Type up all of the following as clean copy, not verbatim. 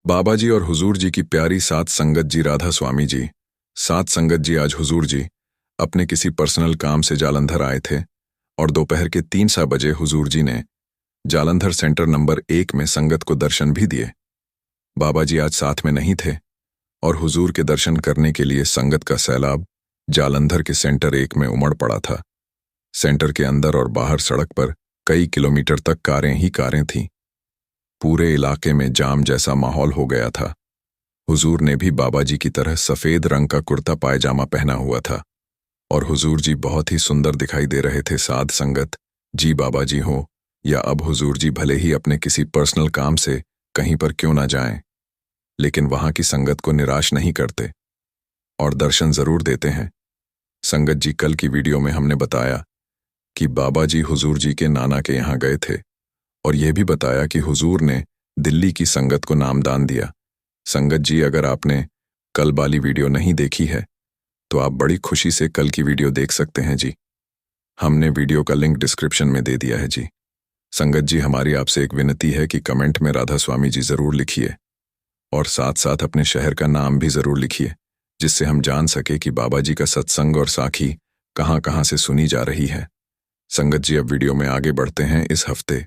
बाबा जी और हुजूर जी की प्यारी सात संगत जी राधा स्वामी जी। सात संगत जी आज हुजूर जी अपने किसी पर्सनल काम से जालंधर आए थे और दोपहर के 3 बजे हुजूर जी ने जालंधर सेंटर नंबर 1 में संगत को दर्शन भी दिए। बाबा जी आज साथ में नहीं थे और हुजूर के दर्शन करने के लिए संगत का सैलाब जालंधर के सेंटर 1 में उमड़ पड़ा था। सेंटर के अंदर और बाहर सड़क पर कई किलोमीटर तक कारें ही कारें थीं। पूरे इलाके में जाम जैसा माहौल हो गया था। हुजूर ने भी बाबा जी की तरह सफेद रंग का कुर्ता पायजामा पहना हुआ था और हुजूर जी बहुत ही सुंदर दिखाई दे रहे थे। साध संगत जी बाबा जी हो या अब हुजूर जी भले ही अपने किसी पर्सनल काम से कहीं पर क्यों ना जाएं, लेकिन वहां की संगत को निराश नहीं करते और दर्शन जरूर देते हैं। संगत जी, कल की वीडियो में हमने बताया कि बाबा जी हुजूर जी के नाना के यहाँ गए थे और यह भी बताया कि हुजूर ने दिल्ली की संगत को नामदान दिया। संगत जी, अगर आपने कल वाली वीडियो नहीं देखी है तो आप बड़ी खुशी से कल की वीडियो देख सकते हैं जी। हमने वीडियो का लिंक डिस्क्रिप्शन में दे दिया है जी। संगत जी, हमारी आपसे एक विनती है कि कमेंट में राधा स्वामी जी जरूर लिखिए और साथ साथ अपने शहर का नाम भी जरूर लिखिए, जिससे हम जान सके कि बाबा जी का सत्संग और साखी कहाँ कहाँ से सुनी जा रही है। संगत जी, अब वीडियो में आगे बढ़ते हैं। इस हफ्ते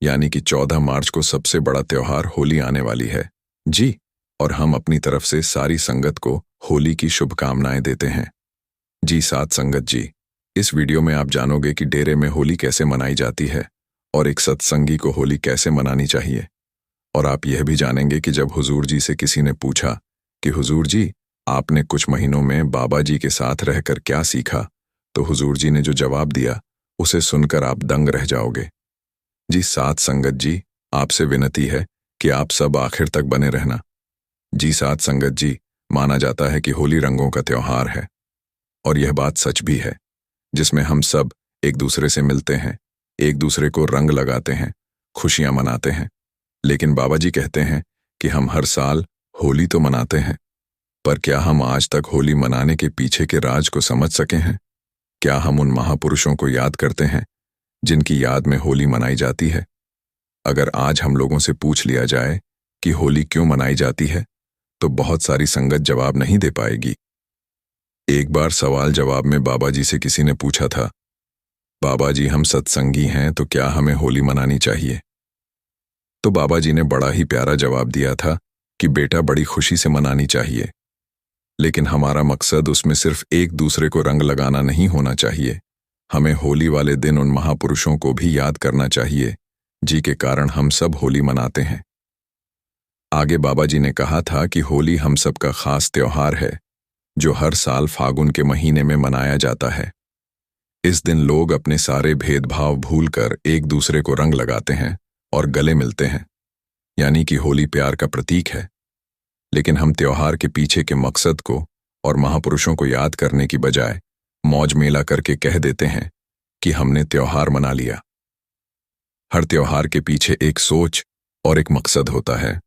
यानी कि 14 मार्च को सबसे बड़ा त्योहार होली आने वाली है जी, और हम अपनी तरफ से सारी संगत को होली की शुभकामनाएं देते हैं जी। साथ संगत जी, इस वीडियो में आप जानोगे कि डेरे में होली कैसे मनाई जाती है और एक सत्संगी को होली कैसे मनानी चाहिए। और आप यह भी जानेंगे कि जब हुजूर जी से किसी ने पूछा कि हुजूर जी, आपने कुछ महीनों में बाबा जी के साथ रहकर क्या सीखा, तो हुजूर जी ने जो जवाब दिया उसे सुनकर आप दंग रह जाओगे जी। साथ संगत जी, आपसे विनती है कि आप सब आखिर तक बने रहना जी। साथ संगत जी, माना जाता है कि होली रंगों का त्योहार है और यह बात सच भी है, जिसमें हम सब एक दूसरे से मिलते हैं, एक दूसरे को रंग लगाते हैं, खुशियां मनाते हैं। लेकिन बाबा जी कहते हैं कि हम हर साल होली तो मनाते हैं, पर क्या हम आज तक होली मनाने के पीछे के राज को समझ सके हैं? क्या हम उन महापुरुषों को याद करते हैं जिनकी याद में होली मनाई जाती है? अगर आज हम लोगों से पूछ लिया जाए कि होली क्यों मनाई जाती है, तो बहुत सारी संगत जवाब नहीं दे पाएगी। एक बार सवाल जवाब में बाबा जी से किसी ने पूछा था, बाबा जी, हम सत्संगी हैं तो क्या हमें होली मनानी चाहिए? तो बाबा जी ने बड़ा ही प्यारा जवाब दिया था कि बेटा, बड़ी खुशी से मनानी चाहिए, लेकिन हमारा मकसद उसमें सिर्फ एक दूसरे को रंग लगाना नहीं होना चाहिए। हमें होली वाले दिन उन महापुरुषों को भी याद करना चाहिए जी के कारण हम सब होली मनाते हैं। आगे बाबा जी ने कहा था कि होली हम सब का खास त्योहार है जो हर साल फागुन के महीने में मनाया जाता है। इस दिन लोग अपने सारे भेदभाव भूलकर एक दूसरे को रंग लगाते हैं और गले मिलते हैं, यानी कि होली प्यार का प्रतीक है। लेकिन हम त्योहार के पीछे के मकसद को और महापुरुषों को याद करने की बजाय मौज मेला करके कह देते हैं कि हमने त्योहार मना लिया। हर त्योहार के पीछे एक सोच और एक मकसद होता है।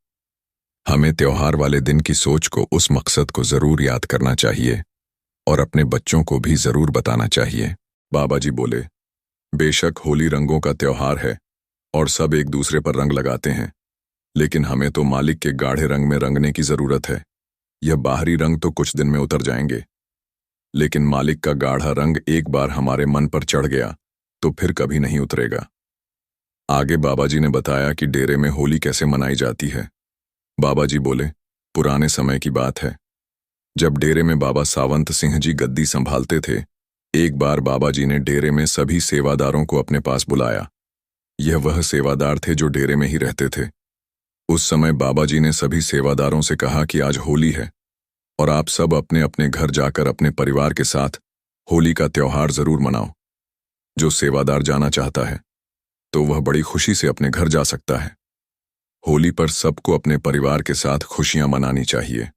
हमें त्योहार वाले दिन की सोच को, उस मकसद को जरूर याद करना चाहिए और अपने बच्चों को भी जरूर बताना चाहिए। बाबा जी बोले, बेशक होली रंगों का त्योहार है और सब एक दूसरे पर रंग लगाते हैं, लेकिन हमें तो मालिक के गाढ़े रंग में रंगने की जरूरत है। यह बाहरी रंग तो कुछ दिन में उतर जाएंगे, लेकिन मालिक का गाढ़ा रंग एक बार हमारे मन पर चढ़ गया तो फिर कभी नहीं उतरेगा। आगे बाबा जी ने बताया कि डेरे में होली कैसे मनाई जाती है। बाबा जी बोले, पुराने समय की बात है, जब डेरे में बाबा सावंत सिंह जी गद्दी संभालते थे, एक बार बाबा जी ने डेरे में सभी सेवादारों को अपने पास बुलाया। यह वह सेवादार थे जो डेरे में ही रहते थे। उस समय बाबा जी ने सभी सेवादारों से कहा कि आज होली है और आप सब अपने अपने घर जाकर अपने परिवार के साथ होली का त्योहार जरूर मनाओ। जो सेवादार जाना चाहता है तो वह बड़ी खुशी से अपने घर जा सकता है। होली पर सबको अपने परिवार के साथ खुशियां मनानी चाहिए।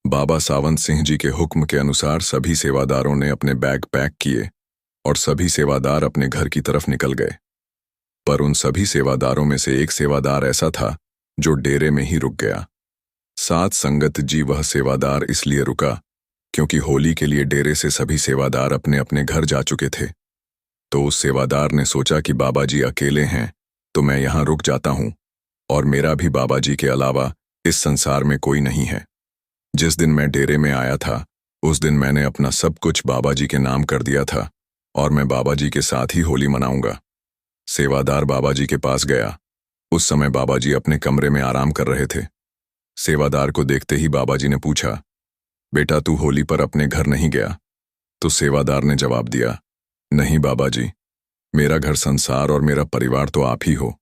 बाबा सावंत सिंह जी के हुक्म के अनुसार सभी सेवादारों ने अपने बैग पैक किए और सभी सेवादार अपने घर की तरफ निकल गए। पर उन सभी सेवादारों में से एक सेवादार ऐसा था जो डेरे में ही रुक गया। साथ संगत जी, वह सेवादार इसलिए रुका क्योंकि होली के लिए डेरे से सभी सेवादार अपने अपने घर जा चुके थे। तो उस सेवादार ने सोचा कि बाबा जी अकेले हैं तो मैं यहाँ रुक जाता हूँ और मेरा भी बाबा जी के अलावा इस संसार में कोई नहीं है। जिस दिन मैं डेरे में आया था उस दिन मैंने अपना सब कुछ बाबा जी के नाम कर दिया था और मैं बाबा जी के साथ ही होली मनाऊंगा। सेवादार बाबा जी के पास गया। उस समय बाबा जी अपने कमरे में आराम कर रहे थे। सेवादार को देखते ही बाबा जी ने पूछा, बेटा तू होली पर अपने घर नहीं गया? तो सेवादार ने जवाब दिया, नहीं बाबा जी, मेरा घर संसार और मेरा परिवार तो आप ही हो,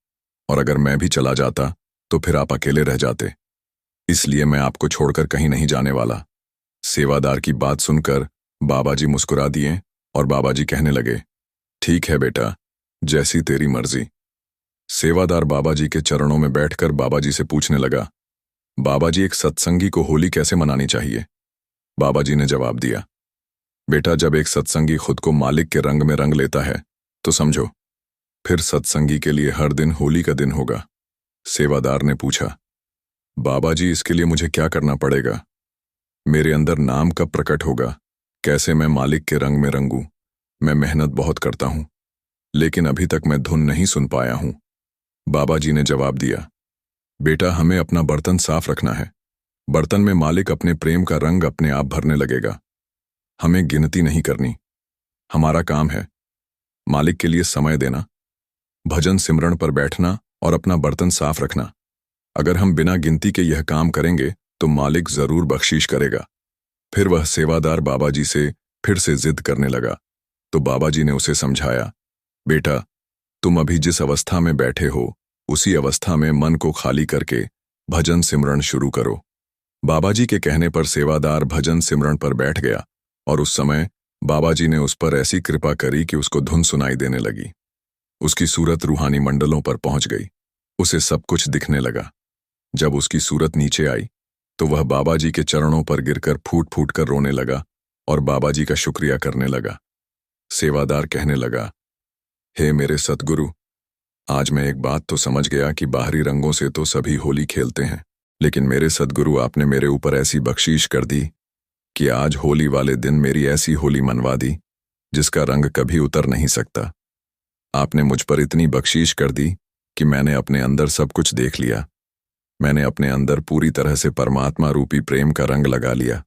और अगर मैं भी चला जाता तो फिर आप अकेले रह जाते, इसलिए मैं आपको छोड़कर कहीं नहीं जाने वाला। सेवादार की बात सुनकर बाबा जी मुस्कुरा दिए और बाबा जी कहने लगे, ठीक है बेटा, जैसी तेरी मर्जी। सेवादार बाबा जी के चरणों में बैठकर बाबा जी से पूछने लगा, बाबा जी एक सत्संगी को होली कैसे मनानी चाहिए? बाबा जी ने जवाब दिया, बेटा जब एक सत्संगी खुद को मालिक के रंग में रंग लेता है तो समझो फिर सत्संगी के लिए हर दिन होली का दिन होगा। सेवादार ने पूछा, बाबा जी इसके लिए मुझे क्या करना पड़ेगा? मेरे अंदर नाम कब प्रकट होगा? कैसे मैं मालिक के रंग में रंगूं? मैं मेहनत बहुत करता हूं, लेकिन अभी तक मैं धुन नहीं सुन पाया हूं। बाबा जी ने जवाब दिया, बेटा हमें अपना बर्तन साफ रखना है। बर्तन में मालिक अपने प्रेम का रंग अपने आप भरने लगेगा। हमें गिनती नहीं करनी। हमारा काम है मालिक के लिए समय देना, भजन सिमरण पर बैठना और अपना बर्तन साफ रखना। अगर हम बिना गिनती के यह काम करेंगे तो मालिक जरूर बख्शीश करेगा। फिर वह सेवादार बाबा जी से फिर से जिद करने लगा, तो बाबा जी ने उसे समझाया, बेटा तुम अभी जिस अवस्था में बैठे हो उसी अवस्था में मन को खाली करके भजन सिमरण शुरू करो। बाबा जी के कहने पर सेवादार भजन सिमरण पर बैठ गया और उस समय बाबा जी ने उस पर ऐसी कृपा करी कि उसको धुन सुनाई देने लगी। उसकी सूरत रूहानी मंडलों पर पहुंच गई। उसे सब कुछ दिखने लगा। जब उसकी सूरत नीचे आई तो वह बाबा जी के चरणों पर गिरकर फूट फूट कर रोने लगा और बाबा जी का शुक्रिया करने लगा। सेवादार कहने लगा, हे मेरे सतगुरु, आज मैं एक बात तो समझ गया कि बाहरी रंगों से तो सभी होली खेलते हैं, लेकिन मेरे सतगुरु आपने मेरे ऊपर ऐसी बख्शीश कर दी कि आज होली वाले दिन मेरी ऐसी होली मनवा दी जिसका रंग कभी उतर नहीं सकता। आपने मुझ पर इतनी बख्शीश कर दी कि मैंने अपने अंदर सब कुछ देख लिया। मैंने अपने अंदर पूरी तरह से परमात्मा रूपी प्रेम का रंग लगा लिया।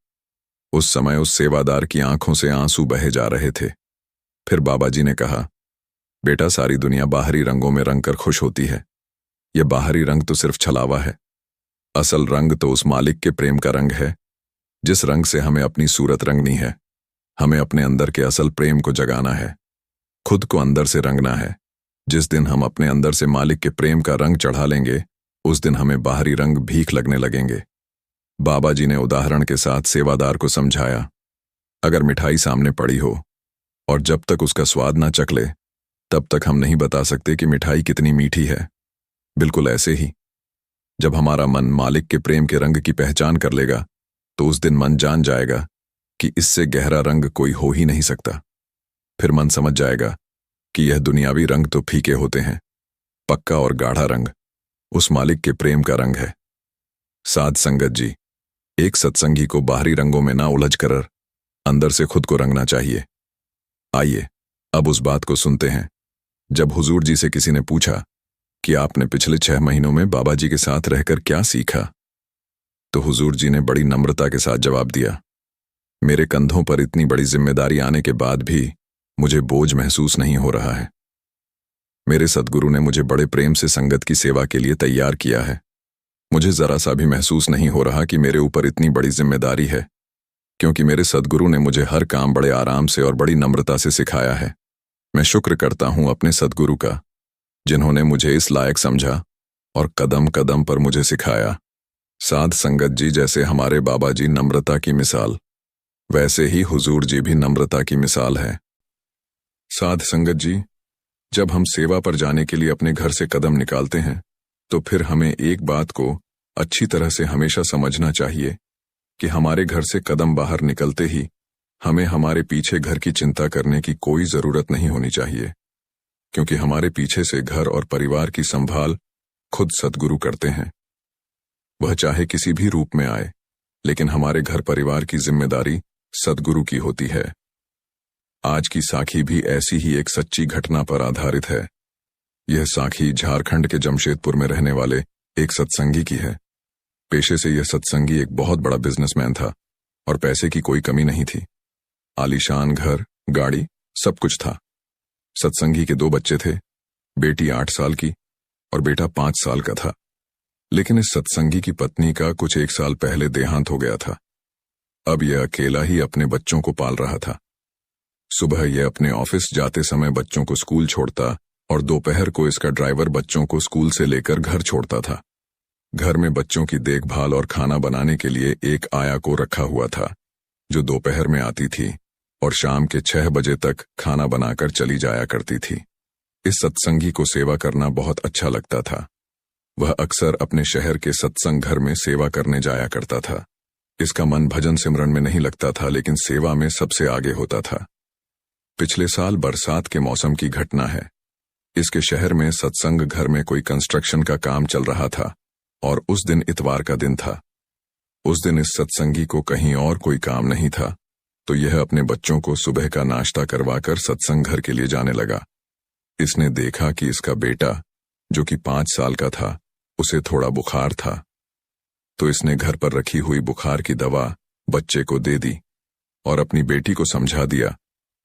उस समय उस सेवादार की आंखों से आंसू बहे जा रहे थे। फिर बाबा जी ने कहा, बेटा सारी दुनिया बाहरी रंगों में रंग कर खुश होती है। यह बाहरी रंग तो सिर्फ छलावा है। असल रंग तो उस मालिक के प्रेम का रंग है जिस रंग से हमें अपनी सूरत रंगनी है। हमें अपने अंदर के असल प्रेम को जगाना है, खुद को अंदर से रंगना है। जिस दिन हम अपने अंदर से मालिक के प्रेम का रंग चढ़ा लेंगे उस दिन हमें बाहरी रंग भीख लगने लगेंगे। बाबा जी ने उदाहरण के साथ सेवादार को समझाया, अगर मिठाई सामने पड़ी हो और जब तक उसका स्वाद ना चख ले तब तक हम नहीं बता सकते कि मिठाई कितनी मीठी है। बिल्कुल ऐसे ही जब हमारा मन मालिक के प्रेम के रंग की पहचान कर लेगा तो उस दिन मन जान जाएगा कि इससे गहरा रंग कोई हो ही नहीं सकता। फिर मन समझ जाएगा कि यह दुनियावी रंग तो फीके होते हैं, पक्का और गाढ़ा रंग उस मालिक के प्रेम का रंग है। साध संगत जी, एक सत्संगी को बाहरी रंगों में ना उलझ कर अंदर से खुद को रंगना चाहिए। आइए अब उस बात को सुनते हैं जब हुजूर जी से किसी ने पूछा कि आपने पिछले 6 महीनों में बाबा जी के साथ रहकर क्या सीखा, तो हुजूर जी ने बड़ी नम्रता के साथ जवाब दिया, मेरे कंधों पर इतनी बड़ी जिम्मेदारी आने के बाद भी मुझे बोझ महसूस नहीं हो रहा है। मेरे सद्गुरु ने मुझे बड़े प्रेम से संगत की सेवा के लिए तैयार किया है। मुझे जरा सा भी महसूस नहीं हो रहा कि मेरे ऊपर इतनी बड़ी जिम्मेदारी है, क्योंकि मेरे सद्गुरु ने मुझे हर काम बड़े आराम से और बड़ी नम्रता से सिखाया है। मैं शुक्र करता हूं अपने सद्गुरु का, जिन्होंने मुझे इस लायक समझा और कदम कदम पर मुझे सिखाया। साध संगत जी जैसे हमारे बाबा जी नम्रता की मिसाल, वैसे ही हुजूर जी भी नम्रता की मिसाल है। साध संगत जी, जब हम सेवा पर जाने के लिए अपने घर से कदम निकालते हैं तो फिर हमें एक बात को अच्छी तरह से हमेशा समझना चाहिए कि हमारे घर से कदम बाहर निकलते ही हमें हमारे पीछे घर की चिंता करने की कोई जरूरत नहीं होनी चाहिए, क्योंकि हमारे पीछे से घर और परिवार की संभाल खुद सद्गुरु करते हैं। वह चाहे किसी भी रूप में आए, लेकिन हमारे घर परिवार की जिम्मेदारी सद्गुरु की होती है। आज की साखी भी ऐसी ही एक सच्ची घटना पर आधारित है। यह साखी झारखंड के जमशेदपुर में रहने वाले एक सत्संगी की है। पेशे से यह सत्संगी एक बहुत बड़ा बिजनेसमैन था और पैसे की कोई कमी नहीं थी। आलीशान घर, गाड़ी, सब कुछ था। सत्संगी के 2 बच्चे थे, बेटी 8 साल की और बेटा 5 साल का था। लेकिन इस सत्संगी की पत्नी का कुछ 1 साल पहले देहांत हो गया था। अब यह अकेला ही अपने बच्चों को पाल रहा था। सुबह यह अपने ऑफिस जाते समय बच्चों को स्कूल छोड़ता और दोपहर को इसका ड्राइवर बच्चों को स्कूल से लेकर घर छोड़ता था। घर में बच्चों की देखभाल और खाना बनाने के लिए एक आया को रखा हुआ था, जो दोपहर में आती थी और शाम के 6 बजे तक खाना बनाकर चली जाया करती थी। इस सत्संगी को सेवा करना बहुत अच्छा लगता था। वह अक्सर अपने शहर के सत्संग घर में सेवा करने जाया करता था। इसका मन भजन सिमरन में नहीं लगता था, लेकिन सेवा में सबसे आगे होता था। पिछले साल बरसात के मौसम की घटना है। इसके शहर में सत्संग घर में कोई कंस्ट्रक्शन का काम चल रहा था और उस दिन इतवार का दिन था। उस दिन इस सत्संगी को कहीं और कोई काम नहीं था, तो यह अपने बच्चों को सुबह का नाश्ता करवाकर सत्संग घर के लिए जाने लगा। इसने देखा कि इसका बेटा, जो कि 5 साल का था, उसे थोड़ा बुखार था, तो इसने घर पर रखी हुई बुखार की दवा बच्चे को दे दी और अपनी बेटी को समझा दिया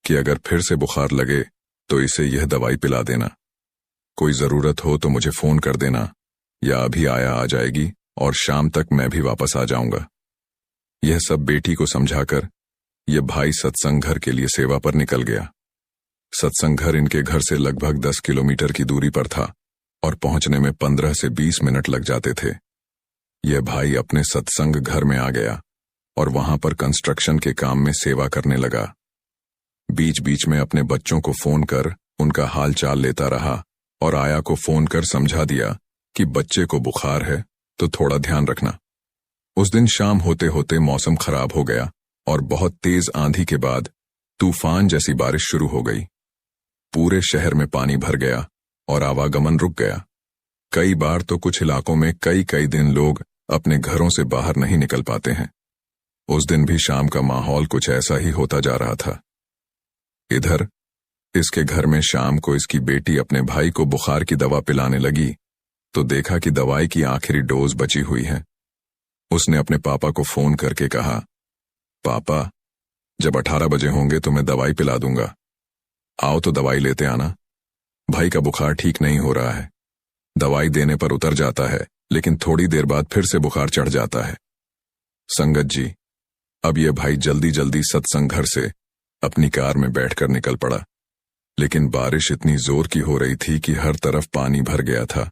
कि अगर फिर से बुखार लगे तो इसे यह दवाई पिला देना। कोई जरूरत हो तो मुझे फोन कर देना, या अभी आया आ जाएगी और शाम तक मैं भी वापस आ जाऊंगा। यह सब बेटी को समझाकर यह भाई सत्संग घर के लिए सेवा पर निकल गया। सत्संग घर इनके घर से लगभग 10 किलोमीटर की दूरी पर था और पहुंचने में 15 से 20 मिनट लग जाते थे। यह भाई अपने सत्संग घर में आ गया और वहां पर कंस्ट्रक्शन के काम में सेवा करने लगा। बीच बीच में अपने बच्चों को फोन कर उनका हाल चाल लेता रहा और आया को फोन कर समझा दिया कि बच्चे को बुखार है तो थोड़ा ध्यान रखना। उस दिन शाम होते होते मौसम खराब हो गया और बहुत तेज आंधी के बाद तूफान जैसी बारिश शुरू हो गई। पूरे शहर में पानी भर गया और आवागमन रुक गया। कई बार तो कुछ इलाकों में कई कई दिन लोग अपने घरों से बाहर नहीं निकल पाते हैं। उस दिन भी शाम का माहौल कुछ ऐसा ही होता जा रहा था। इधर इसके घर में शाम को इसकी बेटी अपने भाई को बुखार की दवा पिलाने लगी तो देखा कि दवाई की आखिरी डोज बची हुई है। उसने अपने पापा को फोन करके कहा, पापा, जब 18 बजे होंगे तो मैं दवाई पिला दूंगा, आओ तो दवाई लेते आना। भाई का बुखार ठीक नहीं हो रहा है। दवाई देने पर उतर जाता है, लेकिन थोड़ी देर बाद फिर से बुखार चढ़ जाता है। संगत जी, अब यह भाई जल्दी जल्दी सत्संग घर से अपनी कार में बैठकर निकल पड़ा, लेकिन बारिश इतनी जोर की हो रही थी कि हर तरफ पानी भर गया था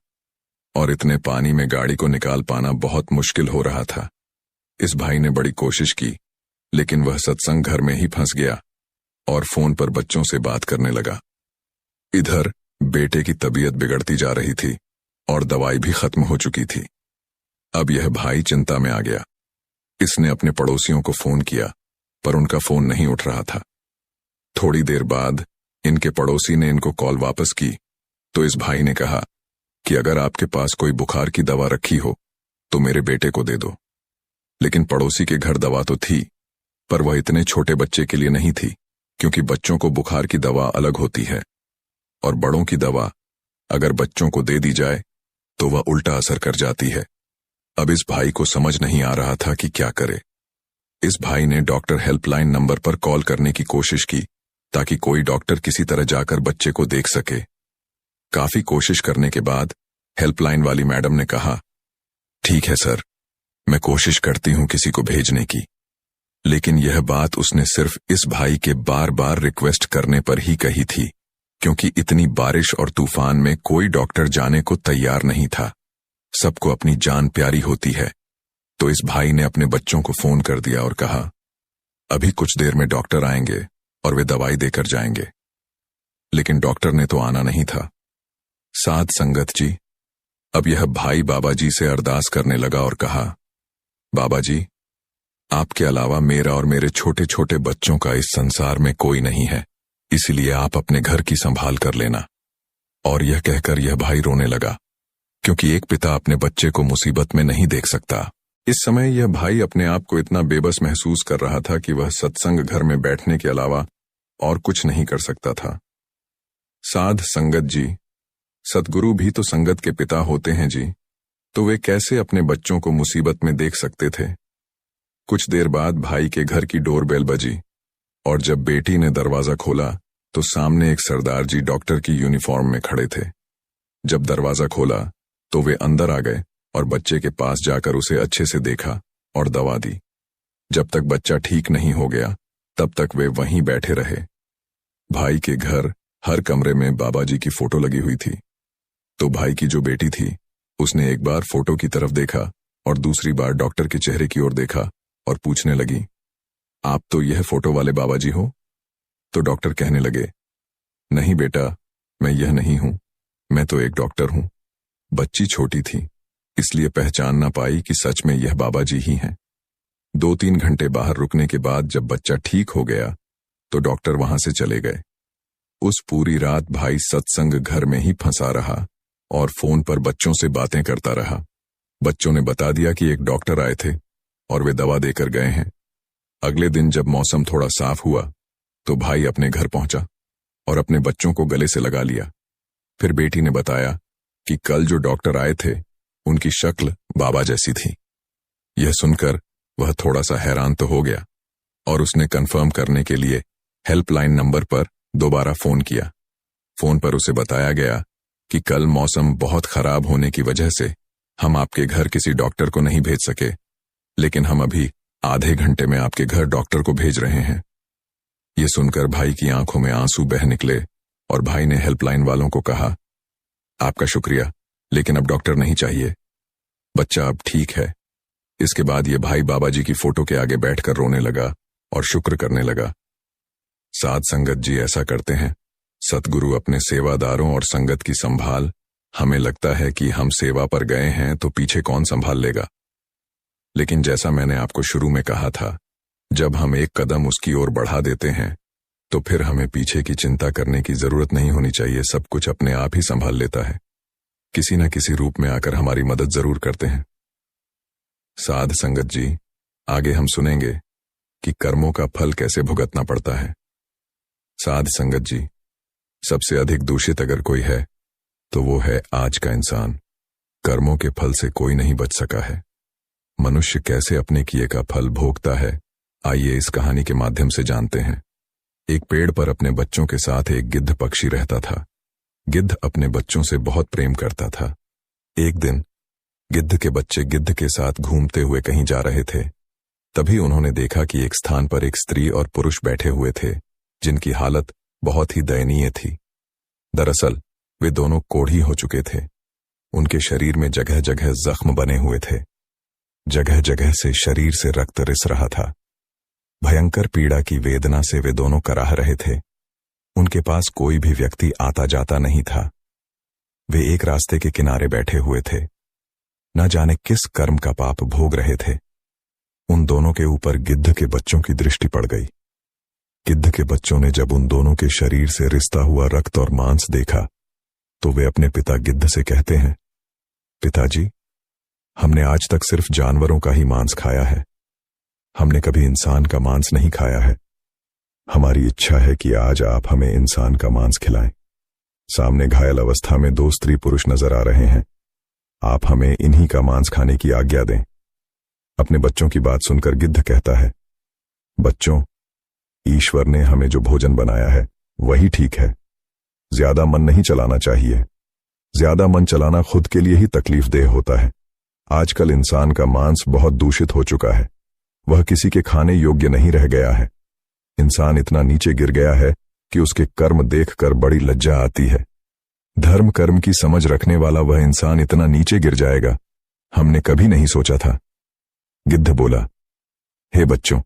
और इतने पानी में गाड़ी को निकाल पाना बहुत मुश्किल हो रहा था। इस भाई ने बड़ी कोशिश की, लेकिन वह सत्संग घर में ही फंस गया और फोन पर बच्चों से बात करने लगा। इधर बेटे की तबीयत बिगड़ती जा रही थी और दवाई भी खत्म हो चुकी थी। अब यह भाई चिंता में आ गया। इसने अपने पड़ोसियों को फोन किया, पर उनका फोन नहीं उठ रहा था। थोड़ी देर बाद इनके पड़ोसी ने इनको कॉल वापस की तो इस भाई ने कहा कि अगर आपके पास कोई बुखार की दवा रखी हो तो मेरे बेटे को दे दो। लेकिन पड़ोसी के घर दवा तो थी, पर वह इतने छोटे बच्चे के लिए नहीं थी, क्योंकि बच्चों को बुखार की दवा अलग होती है और बड़ों की दवा अगर बच्चों को दे दी जाए तो वह उल्टा असर कर जाती है। अब इस भाई को समझ नहीं आ रहा था कि क्या करे। इस भाई ने डॉक्टर हेल्पलाइन नंबर पर कॉल करने की कोशिश की ताकि कोई डॉक्टर किसी तरह जाकर बच्चे को देख सके। काफी कोशिश करने के बाद हेल्पलाइन वाली मैडम ने कहा, ठीक है सर, मैं कोशिश करती हूं किसी को भेजने की। लेकिन यह बात उसने सिर्फ इस भाई के बार बार रिक्वेस्ट करने पर ही कही थी, क्योंकि इतनी बारिश और तूफान में कोई डॉक्टर जाने को तैयार नहीं था। सबको अपनी जान प्यारी होती है। तो इस भाई ने अपने बच्चों को फोन कर दिया और कहा, अभी कुछ देर में डॉक्टर आएंगे और वे दवाई देकर जाएंगे। लेकिन डॉक्टर ने तो आना नहीं था। साध संगत जी, अब यह भाई बाबा जी से अरदास करने लगा और कहा, बाबा जी, आपके अलावा मेरा और मेरे छोटे छोटे बच्चों का इस संसार में कोई नहीं है, इसलिए आप अपने घर की संभाल कर लेना। और यह कहकर यह भाई रोने लगा, क्योंकि एक पिता अपने बच्चे को मुसीबत में नहीं देख सकता। इस समय यह भाई अपने आप को इतना बेबस महसूस कर रहा था कि वह सत्संग घर में बैठने के अलावा और कुछ नहीं कर सकता था। साध संगत जी, सतगुरु भी तो संगत के पिता होते हैं जी। तो वे कैसे अपने बच्चों को मुसीबत में देख सकते थे। कुछ देर बाद भाई के घर की डोरबेल बजी और जब बेटी ने दरवाजा खोला तो सामने एक सरदार जी डॉक्टर की यूनिफॉर्म में खड़े थे। जब दरवाजा खोला तो वे अंदर आ गए और बच्चे के पास जाकर उसे अच्छे से देखा और दवा दी। जब तक बच्चा ठीक नहीं हो गया तब तक वे वहीं बैठे रहे। भाई के घर हर कमरे में बाबा जी की फोटो लगी हुई थी। तो भाई की जो बेटी थी उसने एक बार फोटो की तरफ देखा और दूसरी बार डॉक्टर के चेहरे की ओर देखा और पूछने लगी, आप तो यह फोटो वाले बाबा जी हो? तो डॉक्टर कहने लगे, नहीं बेटा, मैं यह नहीं हूं, मैं तो एक डॉक्टर हूं। बच्ची छोटी थी इसलिए पहचान ना पाई कि सच में यह बाबा जी ही हैं। 2-3 घंटे बाहर रुकने के बाद जब बच्चा ठीक हो गया तो डॉक्टर वहां से चले गए। उस पूरी रात भाई सत्संग घर में ही फंसा रहा और फोन पर बच्चों से बातें करता रहा। बच्चों ने बता दिया कि एक डॉक्टर आए थे और वे दवा देकर गए हैं। अगले दिन जब मौसम थोड़ा साफ हुआ तो भाई अपने घर पहुंचा और अपने बच्चों को गले से लगा लिया। फिर बेटी ने बताया कि कल जो डॉक्टर आए थे उनकी शक्ल बाबा जैसी थी। यह सुनकर वह थोड़ा सा हैरान तो हो गया और उसने कंफर्म करने के लिए हेल्पलाइन नंबर पर दोबारा फोन किया। फोन पर उसे बताया गया कि कल मौसम बहुत खराब होने की वजह से हम आपके घर किसी डॉक्टर को नहीं भेज सके, लेकिन हम अभी आधे घंटे में आपके घर डॉक्टर को भेज रहे हैं। ये सुनकर भाई की आंखों में आंसू बह निकले और भाई ने हेल्पलाइन वालों को कहा, आपका शुक्रिया, लेकिन अब डॉक्टर नहीं चाहिए, बच्चा अब ठीक है। इसके बाद ये भाई बाबा जी की फोटो के आगे बैठकर रोने लगा और शुक्र करने लगा। साध संगत जी ऐसा करते हैं। सतगुरु अपने सेवादारों और संगत की संभाल, हमें लगता है कि हम सेवा पर गए हैं तो पीछे कौन संभाल लेगा, लेकिन जैसा मैंने आपको शुरू में कहा था, जब हम एक कदम उसकी ओर बढ़ा देते हैं तो फिर हमें पीछे की चिंता करने की जरूरत नहीं होनी चाहिए। सब कुछ अपने आप ही संभाल लेता है। किसी न किसी रूप में आकर हमारी मदद जरूर करते हैं। साध संगत जी, आगे हम सुनेंगे कि कर्मों का फल कैसे भुगतना पड़ता है। साध संगत जी, सबसे अधिक दूषित अगर कोई है तो वो है आज का इंसान। कर्मों के फल से कोई नहीं बच सका है। मनुष्य कैसे अपने किए का फल भोगता है, आइए इस कहानी के माध्यम से जानते हैं। एक पेड़ पर अपने बच्चों के साथ एक गिद्ध पक्षी रहता था। गिद्ध अपने बच्चों से बहुत प्रेम करता था। एक दिन गिद्ध के बच्चे गिद्ध के साथ घूमते हुए कहीं जा रहे थे। तभी उन्होंने देखा कि एक स्थान पर एक स्त्री और पुरुष बैठे हुए थे जिनकी हालत बहुत ही दयनीय थी। दरअसल वे दोनों कोढ़ी हो चुके थे। उनके शरीर में जगह जगह जख्म बने हुए थे। जगह जगह से शरीर से रक्त रिस रहा था। भयंकर पीड़ा की वेदना से वे दोनों कराह रहे थे। उनके पास कोई भी व्यक्ति आता जाता नहीं था। वे एक रास्ते के किनारे बैठे हुए थे। न जाने किस कर्म का पाप भोग रहे थे। उन दोनों के ऊपर गिद्ध के बच्चों की दृष्टि पड़ गई। गिद्ध के बच्चों ने जब उन दोनों के शरीर से रिसता हुआ रक्त और मांस देखा तो वे अपने पिता गिद्ध से कहते हैं, पिताजी, हमने आज तक सिर्फ जानवरों का ही मांस खाया है। हमने कभी इंसान का मांस नहीं खाया है। हमारी इच्छा है कि आज आप हमें इंसान का मांस खिलाएं। सामने घायल अवस्था में 2 स्त्री पुरुष नजर आ रहे हैं। आप हमें इन्हीं का मांस खाने की आज्ञा दें। अपने बच्चों की बात सुनकर गिद्ध कहता है, बच्चों, ईश्वर ने हमें जो भोजन बनाया है वही ठीक है। ज्यादा मन नहीं चलाना चाहिए। ज्यादा मन चलाना खुद के लिए ही तकलीफदेह होता है। आजकल इंसान का मांस बहुत दूषित हो चुका है। वह किसी के खाने योग्य नहीं रह गया है। इंसान इतना नीचे गिर गया है कि उसके कर्म देखकर बड़ी लज्जा आती है। धर्म कर्म की समझ रखने वाला वह इंसान इतना नीचे गिर जाएगा, हमने कभी नहीं सोचा था। गिद्ध बोला, हे बच्चों,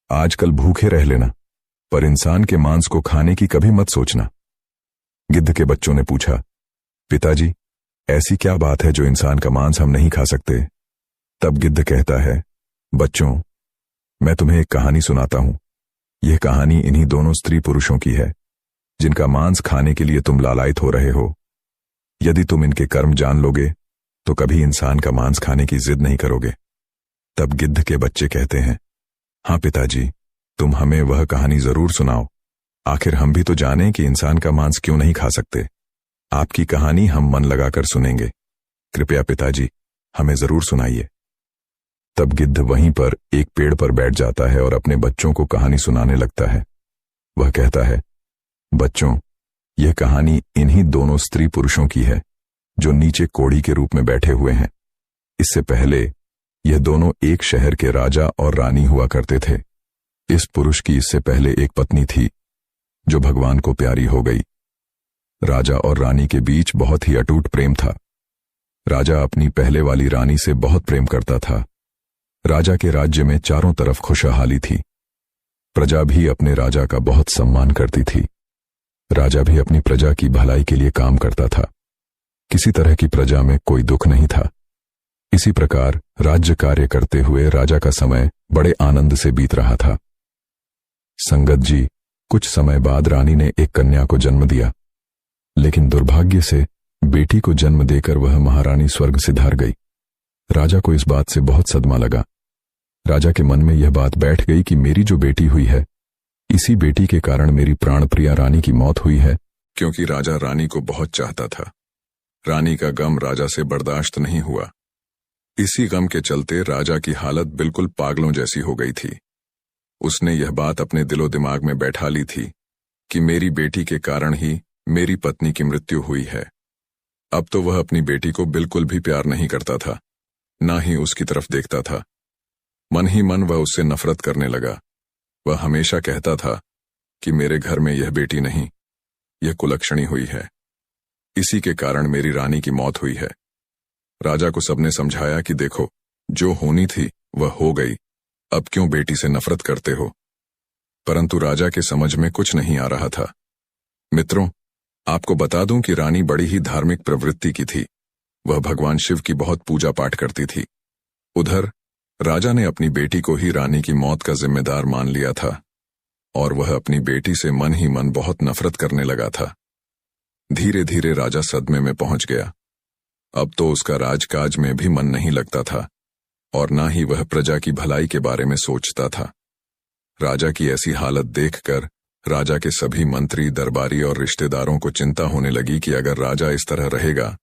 आजकल भूखे रह लेना, पर इंसान के मांस को खाने की कभी मत सोचना। गिद्ध के बच्चों ने पूछा, पिताजी, ऐसी क्या बात है जो इंसान का मांस हम नहीं खा सकते? तब गिद्ध कहता है, बच्चों, मैं तुम्हें एक कहानी सुनाता हूं। यह कहानी इन्हीं दोनों स्त्री पुरुषों की है जिनका मांस खाने के लिए तुम लालायित हो रहे हो। यदि तुम इनके कर्म जान लोगे तो कभी इंसान का मांस खाने की जिद नहीं करोगे। तब गिद्ध के बच्चे कहते हैं, हाँ पिताजी, तुम हमें वह कहानी जरूर सुनाओ। आखिर हम भी तो जानें कि इंसान का मांस क्यों नहीं खा सकते। आपकी कहानी हम मन लगाकर सुनेंगे। कृपया पिताजी, हमें जरूर सुनाइए। तब गिद्ध वहीं पर एक पेड़ पर बैठ जाता है और अपने बच्चों को कहानी सुनाने लगता है। वह कहता है, बच्चों, यह कहानी इन्हीं दोनों स्त्री पुरुषों की है जो नीचे कोड़ी के रूप में बैठे हुए हैं। इससे पहले यह दोनों एक शहर के राजा और रानी हुआ करते थे। इस पुरुष की इससे पहले एक पत्नी थी जो भगवान को प्यारी हो गई। राजा और रानी के बीच बहुत ही अटूट प्रेम था। राजा अपनी पहले वाली रानी से बहुत प्रेम करता था। राजा के राज्य में चारों तरफ खुशहाली थी। प्रजा भी अपने राजा का बहुत सम्मान करती थी। राजा भी अपनी प्रजा की भलाई के लिए काम करता था। किसी तरह की प्रजा में कोई दुख नहीं था। इसी प्रकार राज्य कार्य करते हुए राजा का समय बड़े आनंद से बीत रहा था। संगत जी, कुछ समय बाद रानी ने एक कन्या को जन्म दिया, लेकिन दुर्भाग्य से बेटी को जन्म देकर वह महारानी स्वर्ग से धार गई। राजा को इस बात से बहुत सदमा लगा। राजा के मन में यह बात बैठ गई कि मेरी जो बेटी हुई है, इसी बेटी के कारण मेरी प्राणप्रिया रानी की मौत हुई है। क्योंकि राजा रानी को बहुत चाहता था। रानी का गम राजा से बर्दाश्त नहीं हुआ। इसी गम के चलते राजा की हालत बिल्कुल पागलों जैसी हो गई थी। उसने यह बात अपने दिलो दिमाग में बैठा ली थी कि मेरी बेटी के कारण ही मेरी पत्नी की मृत्यु हुई है। अब तो वह अपनी बेटी को बिल्कुल भी प्यार नहीं करता था, ना ही उसकी तरफ देखता था। मन ही मन वह उससे नफरत करने लगा। वह हमेशा कहता था कि मेरे घर में यह बेटी नहीं, यह कुलक्षणी हुई है। इसी के कारण मेरी रानी की मौत हुई है। राजा को सबने समझाया कि देखो, जो होनी थी वह हो गई, अब क्यों बेटी से नफरत करते हो। परंतु राजा के समझ में कुछ नहीं आ रहा था। मित्रों, आपको बता दूं कि रानी बड़ी ही धार्मिक प्रवृत्ति की थी। वह भगवान शिव की बहुत पूजा पाठ करती थी। उधर राजा ने अपनी बेटी को ही रानी की मौत का जिम्मेदार मान लिया था और वह अपनी बेटी से मन ही मन बहुत नफरत करने लगा था। धीरे धीरे राजा सदमे में पहुंच गया। अब तो उसका राजकाज में भी मन नहीं लगता था और ना ही वह प्रजा की भलाई के बारे में सोचता था। राजा की ऐसी हालत देखकर राजा के सभी मंत्री, दरबारी और रिश्तेदारों को चिंता होने लगी कि अगर राजा इस तरह रहेगा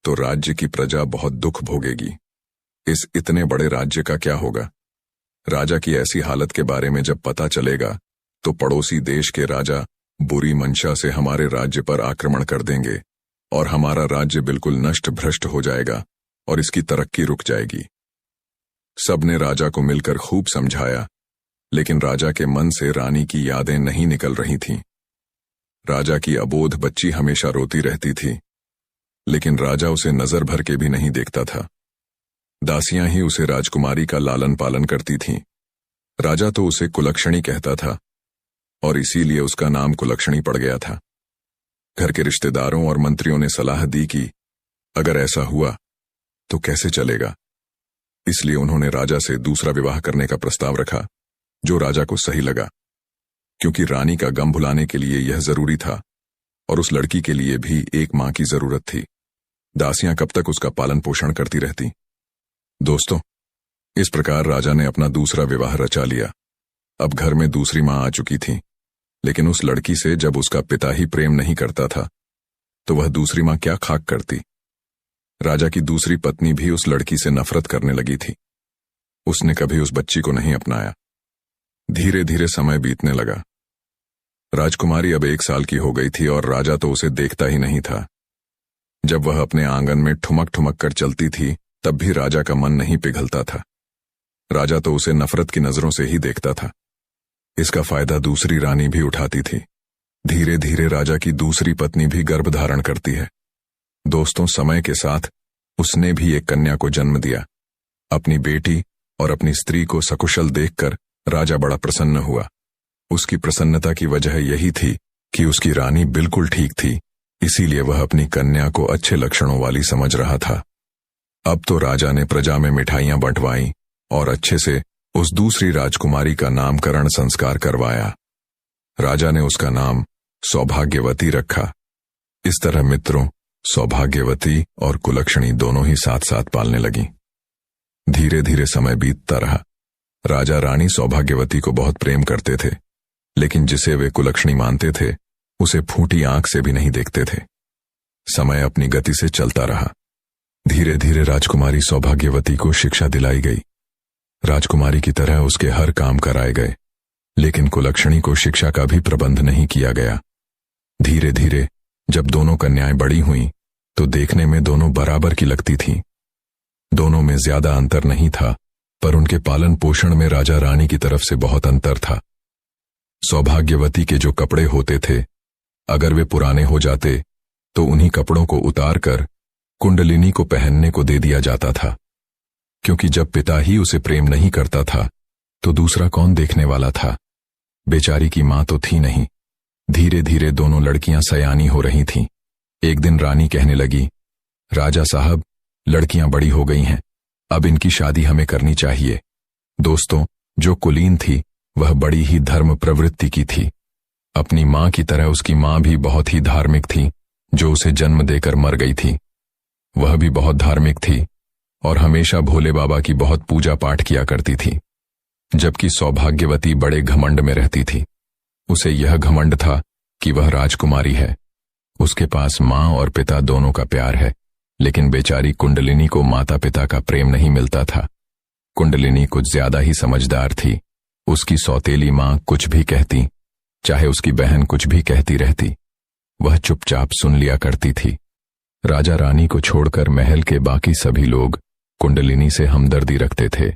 तो राज्य की प्रजा बहुत दुख भोगेगी। इस इतने बड़े राज्य का क्या होगा। राजा की ऐसी हालत के बारे में जब पता चलेगा तो पड़ोसी देश के राजा बुरी मंशा से हमारे राज्य पर आक्रमण कर देंगे और हमारा राज्य बिल्कुल नष्ट भ्रष्ट हो जाएगा और इसकी तरक्की रुक जाएगी। सबने राजा को मिलकर खूब समझाया, लेकिन राजा के मन से रानी की यादें नहीं निकल रही थीं। राजा की अबोध बच्ची हमेशा रोती रहती थी, लेकिन राजा उसे नजर भर के भी नहीं देखता था। दासियां ही उसे राजकुमारी का लालन पालन करती थीं। राजा तो उसे कुलक्षणी कहता था और इसीलिए उसका नाम कुलक्षणी पड़ गया था। घर के रिश्तेदारों और मंत्रियों ने सलाह दी कि अगर ऐसा हुआ तो कैसे चलेगा। इसलिए उन्होंने राजा से दूसरा विवाह करने का प्रस्ताव रखा, जो राजा को सही लगा, क्योंकि रानी का गम भुलाने के लिए यह जरूरी था और उस लड़की के लिए भी एक मां की जरूरत थी। दासियां कब तक उसका पालन पोषण करती रहती। दोस्तों, इस प्रकार राजा ने अपना दूसरा विवाह रचा लिया। अब घर में दूसरी मां आ चुकी थी, लेकिन उस लड़की से जब उसका पिता ही प्रेम नहीं करता था तो वह दूसरी मां क्या खाक करती। राजा की दूसरी पत्नी भी उस लड़की से नफरत करने लगी थी। उसने कभी उस बच्ची को नहीं अपनाया। धीरे धीरे समय बीतने लगा। राजकुमारी अब 1 साल की हो गई थी और राजा तो उसे देखता ही नहीं था। जब वह अपने आंगन में ठुमक ठुमक कर चलती थी तब भी राजा का मन नहीं पिघलता था। राजा तो उसे नफरत की नजरों से ही देखता था। इसका फायदा दूसरी रानी भी उठाती थी। धीरे धीरे राजा की दूसरी पत्नी भी गर्भ धारण करती है। दोस्तों, समय के साथ उसने भी एक कन्या को जन्म दिया। अपनी बेटी और अपनी स्त्री को सकुशल देखकर राजा बड़ा प्रसन्न हुआ। उसकी प्रसन्नता की वजह यही थी कि उसकी रानी बिल्कुल ठीक थी, इसीलिए वह अपनी कन्या को अच्छे लक्षणों वाली समझ रहा था। अब तो राजा ने प्रजा में मिठाइयां बंटवाई और अच्छे से उस दूसरी राजकुमारी का नामकरण संस्कार करवाया। राजा ने उसका नाम सौभाग्यवती रखा। इस तरह मित्रों, सौभाग्यवती और कुलक्षणी दोनों ही साथ साथ पालने लगी। धीरे धीरे समय बीतता रहा। राजा रानी सौभाग्यवती को बहुत प्रेम करते थे, लेकिन जिसे वे कुलक्षणी मानते थे उसे फूटी आंख से भी नहीं देखते थे। समय अपनी गति से चलता रहा। धीरे धीरे राजकुमारी सौभाग्यवती को शिक्षा दिलाई गई। राजकुमारी की तरह उसके हर काम कराए गए, लेकिन कुलक्षणी को शिक्षा का भी प्रबंध नहीं किया गया। धीरे धीरे जब दोनों कन्याएं बड़ी हुईं, तो देखने में दोनों बराबर की लगती थीं। दोनों में ज्यादा अंतर नहीं था, पर उनके पालन पोषण में राजा रानी की तरफ से बहुत अंतर था। सौभाग्यवती के जो कपड़े होते थे, अगर वे पुराने हो जाते तो उन्हीं कपड़ों को उतार कर कुंडलिनी को पहनने को दे दिया जाता था, क्योंकि जब पिता ही उसे प्रेम नहीं करता था तो दूसरा कौन देखने वाला था। बेचारी की मां तो थी नहीं। धीरे धीरे दोनों लड़कियां सयानी हो रही थीं। एक दिन रानी कहने लगी, राजा साहब, लड़कियां बड़ी हो गई हैं, अब इनकी शादी हमें करनी चाहिए। दोस्तों, जो कुलीन थी वह बड़ी ही धर्म प्रवृत्ति की थी। अपनी मां की तरह उसकी मां भी बहुत ही धार्मिक थी, जो उसे जन्म देकर मर गई थी। वह भी बहुत धार्मिक थी और हमेशा भोले बाबा की बहुत पूजा पाठ किया करती थी, जबकि सौभाग्यवती बड़े घमंड में रहती थी। उसे यह घमंड था कि वह राजकुमारी है, उसके पास मां और पिता दोनों का प्यार है, लेकिन बेचारी कुंडलिनी को माता पिता का प्रेम नहीं मिलता था। कुंडलिनी कुछ ज्यादा ही समझदार थी। उसकी सौतेली मां कुछ भी कहती, चाहे उसकी बहन कुछ भी कहती रहती, वह चुपचाप सुन लिया करती थी। राजा रानी को छोड़कर महल के बाकी सभी लोग कुंडलिनी से हमदर्दी रखते थे,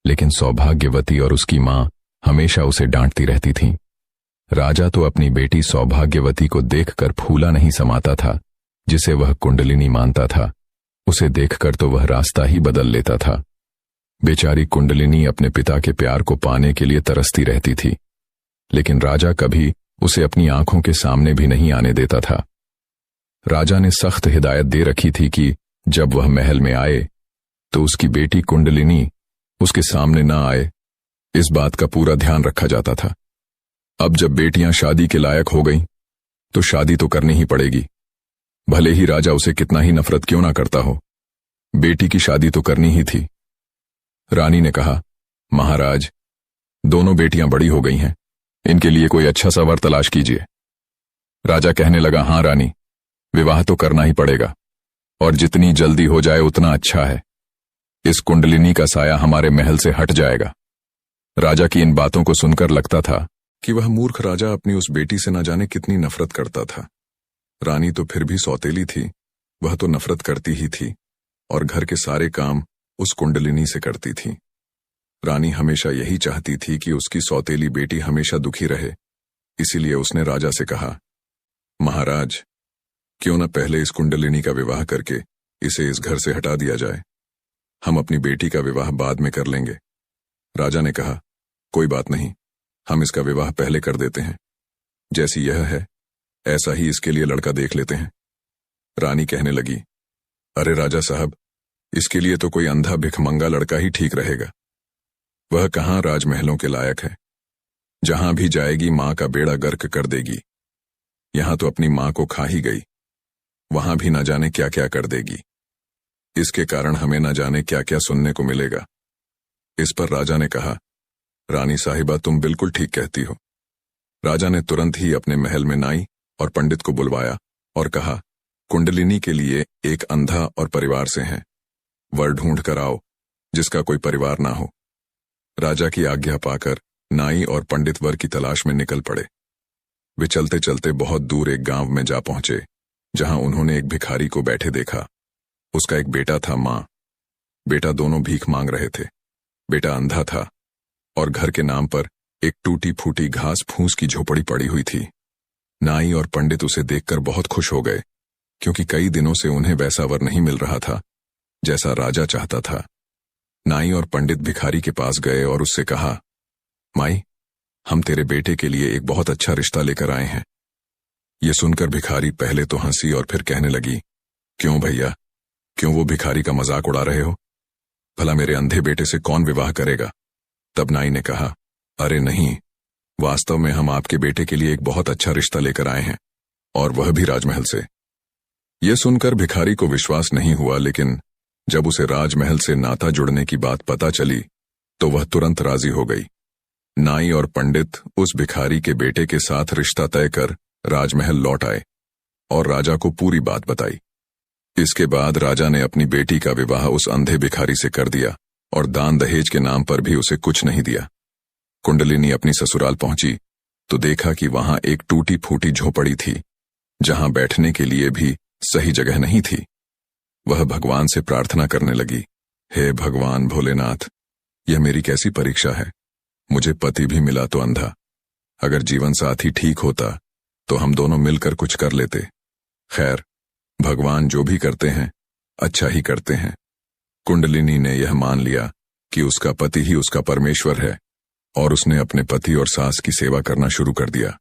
लेकिन सौभाग्यवती और उसकी मां हमेशा उसे डांटती रहती थीं। राजा तो अपनी बेटी सौभाग्यवती को देखकर फूला नहीं समाता था, जिसे वह कुंडलिनी मानता था। उसे देखकर तो वह रास्ता ही बदल लेता था। बेचारी कुंडलिनी अपने पिता के प्यार को पाने के लिए तरसती रहती थी, लेकिन राजा कभी उसे अपनी आंखों के सामने भी नहीं आने देता था। राजा ने सख्त हिदायत दे रखी थी कि जब वह महल में आए तो उसकी बेटी कुंडलिनी उसके सामने ना आए। इस बात का पूरा ध्यान रखा जाता था। अब जब बेटियां शादी के लायक हो गईं, तो शादी तो करनी ही पड़ेगी, भले ही राजा उसे कितना ही नफरत क्यों ना करता हो। बेटी की शादी तो करनी ही थी। रानी ने कहा, महाराज, दोनों बेटियां बड़ी हो गई हैं, इनके लिए कोई अच्छा सा वर तलाश कीजिए। राजा कहने लगा, हाँ रानी, विवाह तो करना ही पड़ेगा, और जितनी जल्दी हो जाए उतना अच्छा है। इस कुंडलिनी का साया हमारे महल से हट जाएगा। राजा की इन बातों को सुनकर लगता था कि वह मूर्ख राजा अपनी उस बेटी से न जाने कितनी नफरत करता था। रानी तो फिर भी सौतेली थी, वह तो नफरत करती ही थी, और घर के सारे काम उस कुंडलिनी से करती थी। रानी हमेशा यही चाहती थी कि उसकी सौतेली बेटी हमेशा दुखी रहे, इसीलिए उसने राजा से कहा, महाराज, क्यों न पहले इस कुंडलिनी का विवाह करके इसे इस घर से हटा दिया जाए। हम अपनी बेटी का विवाह बाद में कर लेंगे। राजा ने कहा, कोई बात नहीं, हम इसका विवाह पहले कर देते हैं। जैसी यह है ऐसा ही इसके लिए लड़का देख लेते हैं। रानी कहने लगी, अरे राजा साहब, इसके लिए तो कोई अंधा भिखमंगा लड़का ही ठीक रहेगा। वह कहाँ राजमहलों के लायक है। जहां भी जाएगी मां का बेड़ा गर्क कर देगी। यहां तो अपनी मां को खा ही गई, वहां भी न जाने क्या क्या कर देगी। इसके कारण हमें न जाने क्या क्या सुनने को मिलेगा। इस पर राजा ने कहा, रानी साहिबा, तुम बिल्कुल ठीक कहती हो। राजा ने तुरंत ही अपने महल में नाई और पंडित को बुलवाया और कहा, कुंडलिनी के लिए एक अंधा और परिवार से है, वर ढूंढ कर आओ जिसका कोई परिवार ना हो। राजा की आज्ञा पाकर नाई और पंडित वर की तलाश में निकल पड़े। वे चलते चलते बहुत दूर एक गांव में जा पहुंचे, जहां उन्होंने एक भिखारी को बैठे देखा। उसका एक बेटा था, मां बेटा दोनों भीख मांग रहे थे। बेटा अंधा था और घर के नाम पर एक टूटी फूटी घास फूस की झोपड़ी पड़ी हुई थी। नाई और पंडित उसे देखकर बहुत खुश हो गए, क्योंकि कई दिनों से उन्हें वैसा वर नहीं मिल रहा था जैसा राजा चाहता था। नाई और पंडित भिखारी के पास गए और उससे कहा, माई, हम तेरे बेटे के लिए एक बहुत अच्छा रिश्ता लेकर आए हैं। ये सुनकर भिखारी पहले तो हंसी और फिर कहने लगी, क्यों भैया, क्यों वो भिखारी का मजाक उड़ा रहे हो? भला मेरे अंधे बेटे से कौन विवाह करेगा? तब नाई ने कहा, अरे नहीं, वास्तव में हम आपके बेटे के लिए एक बहुत अच्छा रिश्ता लेकर आए हैं, और वह भी राजमहल से। यह सुनकर भिखारी को विश्वास नहीं हुआ, लेकिन जब उसे राजमहल से नाता जुड़ने की बात पता चली तो वह तुरंत राजी हो गई। नाई और पंडित उस भिखारी के बेटे के साथ रिश्ता तय कर राजमहल लौट आए और राजा को पूरी बात बताई। इसके बाद राजा ने अपनी बेटी का विवाह उस अंधे भिखारी से कर दिया और दान दहेज के नाम पर भी उसे कुछ नहीं दिया। कुंडलिनी अपनी ससुराल पहुंची तो देखा कि वहां एक टूटी फूटी झोपड़ी थी, जहां बैठने के लिए भी सही जगह नहीं थी। वह भगवान से प्रार्थना करने लगी, हे भगवान भोलेनाथ, यह मेरी कैसी परीक्षा है। मुझे पति भी मिला तो अंधा। अगर जीवन साथी ठीक होता तो हम दोनों मिलकर कुछ कर लेते। खैर, भगवान जो भी करते हैं अच्छा ही करते हैं। कुंडलिनी ने यह मान लिया कि उसका पति ही उसका परमेश्वर है और उसने अपने पति और सास की सेवा करना शुरू कर दिया।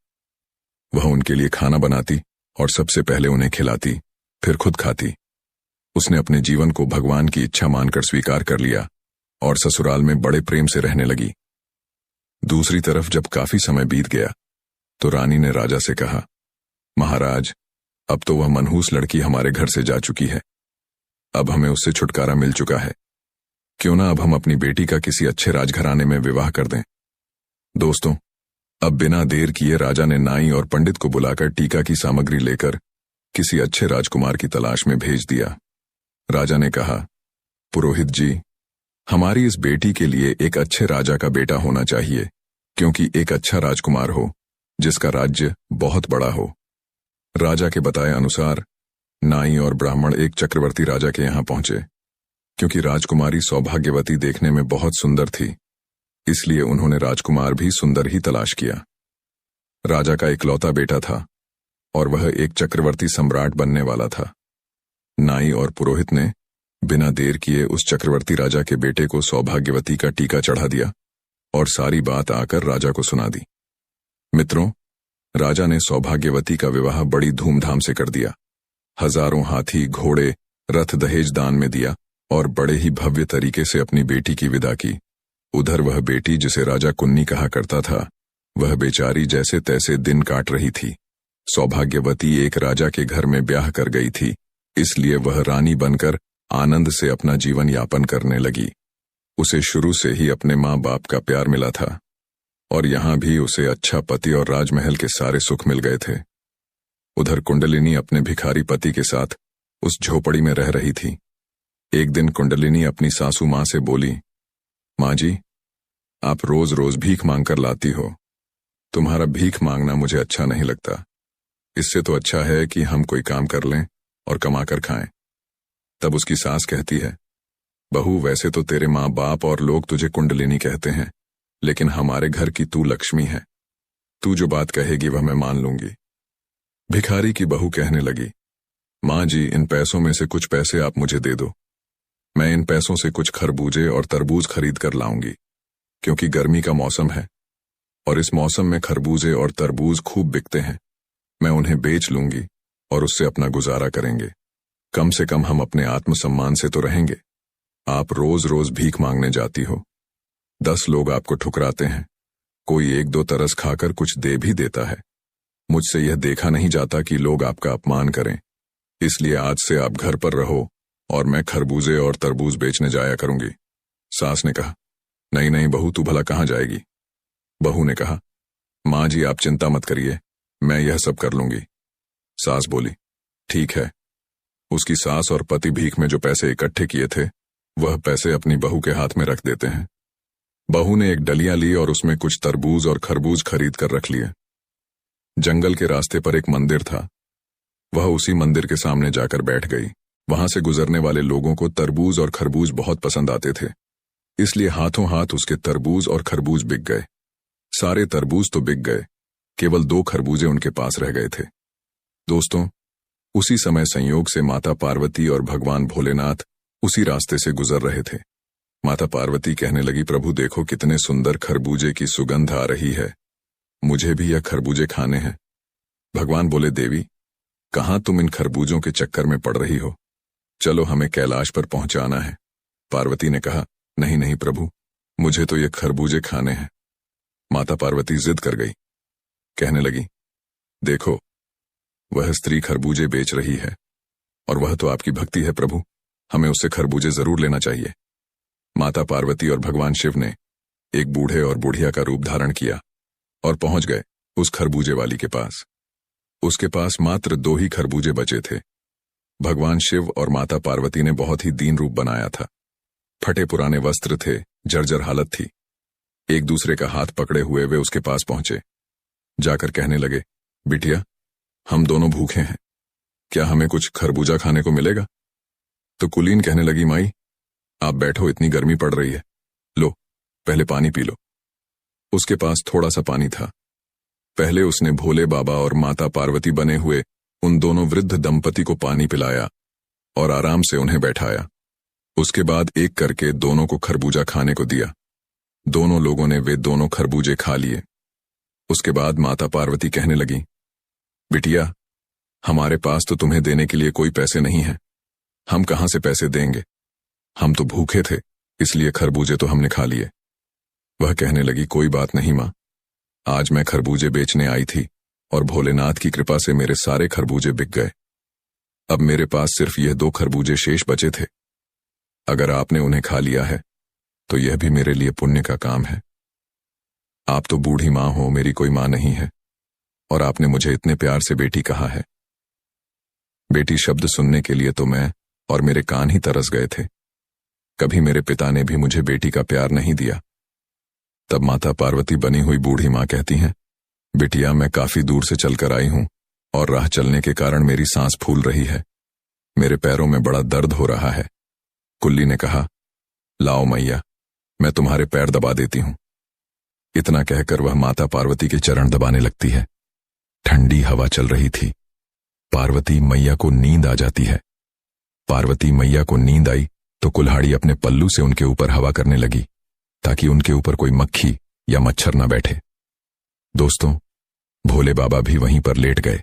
वह उनके लिए खाना बनाती और सबसे पहले उन्हें खिलाती, फिर खुद खाती। उसने अपने जीवन को भगवान की इच्छा मानकर स्वीकार कर लिया और ससुराल में बड़े प्रेम से रहने लगी। दूसरी तरफ जब काफी समय बीत गया तो रानी ने राजा से कहा, महाराज, अब तो वह मनहूस लड़की हमारे घर से जा चुकी है। अब हमें उससे छुटकारा मिल चुका है। क्यों ना अब हम अपनी बेटी का किसी अच्छे राजघराने में विवाह कर दें। दोस्तों, अब बिना देर किए राजा ने नाई और पंडित को बुलाकर टीका की सामग्री लेकर किसी अच्छे राजकुमार की तलाश में भेज दिया। राजा ने कहा, पुरोहित जी, हमारी इस बेटी के लिए एक अच्छे राजा का बेटा होना चाहिए, क्योंकि एक अच्छा राजकुमार हो जिसका राज्य बहुत बड़ा हो। राजा के बताए अनुसार नाई और ब्राह्मण एक चक्रवर्ती राजा के यहां पहुंचे। क्योंकि राजकुमारी सौभाग्यवती देखने में बहुत सुंदर थी, इसलिए उन्होंने राजकुमार भी सुंदर ही तलाश किया। राजा का इकलौता बेटा था और वह एक चक्रवर्ती सम्राट बनने वाला था। नाई और पुरोहित ने बिना देर किए उस चक्रवर्ती राजा के बेटे को सौभाग्यवती का टीका चढ़ा दिया और सारी बात आकर राजा को सुना दी। मित्रों, राजा ने सौभाग्यवती का विवाह बड़ी धूमधाम से कर दिया। हजारों हाथी, घोड़े, रथ दहेज दान में दिया और बड़े ही भव्य तरीके से अपनी बेटी की विदा की। उधर वह बेटी, जिसे राजा कुन्नी कहा करता था, वह बेचारी जैसे तैसे दिन काट रही थी। सौभाग्यवती एक राजा के घर में ब्याह कर गई थी, इसलिए वह रानी बनकर आनंद से अपना जीवन यापन करने लगी। उसे शुरू से ही अपने माँ बाप का प्यार मिला था और यहाँ भी उसे अच्छा पति और राजमहल के सारे सुख मिल गए थे। उधर कुंडलिनी अपने भिखारी पति के साथ उस झोपड़ी में रह रही थी। एक दिन कुंडलिनी अपनी सासू माँ से बोली, माँ जी, आप रोज रोज भीख मांगकर लाती हो। तुम्हारा भीख मांगना मुझे अच्छा नहीं लगता। इससे तो अच्छा है कि हम कोई काम कर लें और कमाकर खाएं। तब उसकी सास कहती है, बहू, वैसे तो तेरे माँ बाप और लोग तुझे कुंडलिनी कहते हैं, लेकिन हमारे घर की तू लक्ष्मी है। तू जो बात कहेगी वह मैं मान लूंगी। भिखारी की बहू कहने लगी, माँ जी, इन पैसों में से कुछ पैसे आप मुझे दे दो। मैं इन पैसों से कुछ खरबूजे और तरबूज खरीद कर लाऊंगी, क्योंकि गर्मी का मौसम है और इस मौसम में खरबूजे और तरबूज खूब बिकते हैं। मैं उन्हें बेच लूंगी और उससे अपना गुजारा करेंगे। कम से कम हम अपने आत्मसम्मान से तो रहेंगे। आप रोज रोज भीख मांगने जाती हो। 10 लोग आपको ठुकराते हैं, कोई 1-2 तरस खाकर कुछ दे भी देता है। मुझसे यह देखा नहीं जाता कि लोग आपका अपमान करें, इसलिए आज से आप घर पर रहो और मैं खरबूजे और तरबूज बेचने जाया करूंगी। सास ने कहा, नहीं नहीं बहू, तू भला कहाँ जाएगी। बहू ने कहा, माँ जी, आप चिंता मत करिए, मैं यह सब कर लूंगी। सास बोली, ठीक है। उसकी सास और पति भीख में जो पैसे इकट्ठे किए थे वह पैसे अपनी बहू के हाथ में रख देते हैं। बहू ने एक डलिया ली और उसमें कुछ तरबूज और खरबूज खरीद कर रख लिए। जंगल के रास्ते पर एक मंदिर था। वह उसी मंदिर के सामने जाकर बैठ गई। वहां से गुजरने वाले लोगों को तरबूज और खरबूज बहुत पसंद आते थे, इसलिए हाथों हाथ उसके तरबूज और खरबूज बिक गए। सारे तरबूज तो बिक गए, केवल 2 खरबूजे उनके पास रह गए थे। दोस्तों, उसी समय संयोग से माता पार्वती और भगवान भोलेनाथ उसी रास्ते से गुजर रहे थे। माता पार्वती कहने लगी, प्रभु देखो कितने सुंदर खरबूजे की सुगंध आ रही है, मुझे भी यह खरबूजे खाने हैं। भगवान बोले, देवी, कहाँ तुम इन खरबूजों के चक्कर में पड़ रही हो, चलो हमें कैलाश पर पहुंचाना है। पार्वती ने कहा, नहीं नहीं प्रभु, मुझे तो ये खरबूजे खाने हैं। माता पार्वती जिद कर गई, कहने लगी, देखो वह स्त्री खरबूजे बेच रही है और वह तो आपकी भक्ति है प्रभु, हमें उससे खरबूजे जरूर लेना चाहिए। माता पार्वती और भगवान शिव ने एक बूढ़े और बुढ़िया का रूप धारण किया और पहुंच गए उस खरबूजे वाली के पास। उसके पास मात्र 2 ही खरबूजे बचे थे। भगवान शिव और माता पार्वती ने बहुत ही दीन रूप बनाया था। फटे पुराने वस्त्र थे, जर्जर हालत थी। एक दूसरे का हाथ पकड़े हुए वे उसके पास पहुंचे। जाकर कहने लगे, बिटिया, हम दोनों भूखे हैं, क्या हमें कुछ खरबूजा खाने को मिलेगा? तो कुलीन कहने लगी, माई आप बैठो, इतनी गर्मी पड़ रही है, लो पहले पानी पी लो। उसके पास थोड़ा सा पानी था। पहले उसने भोले बाबा और माता पार्वती बने हुए उन दोनों वृद्ध दंपति को पानी पिलाया और आराम से उन्हें बैठाया। उसके बाद एक करके दोनों को खरबूजा खाने को दिया। दोनों लोगों ने वे दोनों खरबूजे खा लिए। उसके बाद माता पार्वती कहने लगी, बिटिया, हमारे पास तो तुम्हें देने के लिए कोई पैसे नहीं है, हम कहां से पैसे देंगे? हम तो भूखे थे, इसलिए खरबूजे तो हमने खा लिए। वह कहने लगी, कोई बात नहीं मां, आज मैं खरबूजे बेचने आई थी और भोलेनाथ की कृपा से मेरे सारे खरबूजे बिक गए। अब मेरे पास सिर्फ यह 2 खरबूजे शेष बचे थे। अगर आपने उन्हें खा लिया है तो यह भी मेरे लिए पुण्य का काम है। आप तो बूढ़ी मां हो, मेरी कोई मां नहीं है, और आपने मुझे इतने प्यार से बेटी कहा है। बेटी शब्द सुनने के लिए तो मैं और मेरे कान ही तरस गए थे। कभी मेरे पिता ने भी मुझे बेटी का प्यार नहीं दिया। तब माता पार्वती बनी हुई बूढ़ी मां कहती हैं, बिटिया, मैं काफी दूर से चलकर आई हूं और राह चलने के कारण मेरी सांस फूल रही है, मेरे पैरों में बड़ा दर्द हो रहा है। कुल्ली ने कहा, लाओ मैया, मैं तुम्हारे पैर दबा देती हूं। इतना कहकर वह माता पार्वती के चरण दबाने लगती है। ठंडी हवा चल रही थी। पार्वती मैया को नींद आ जाती है। पार्वती मैया को नींद आई तो कुल्हाड़ी अपने पल्लू से उनके ऊपर हवा करने लगी ताकि उनके ऊपर कोई मक्खी या मच्छर न बैठे। दोस्तों, भोले बाबा भी वहीं पर लेट गए।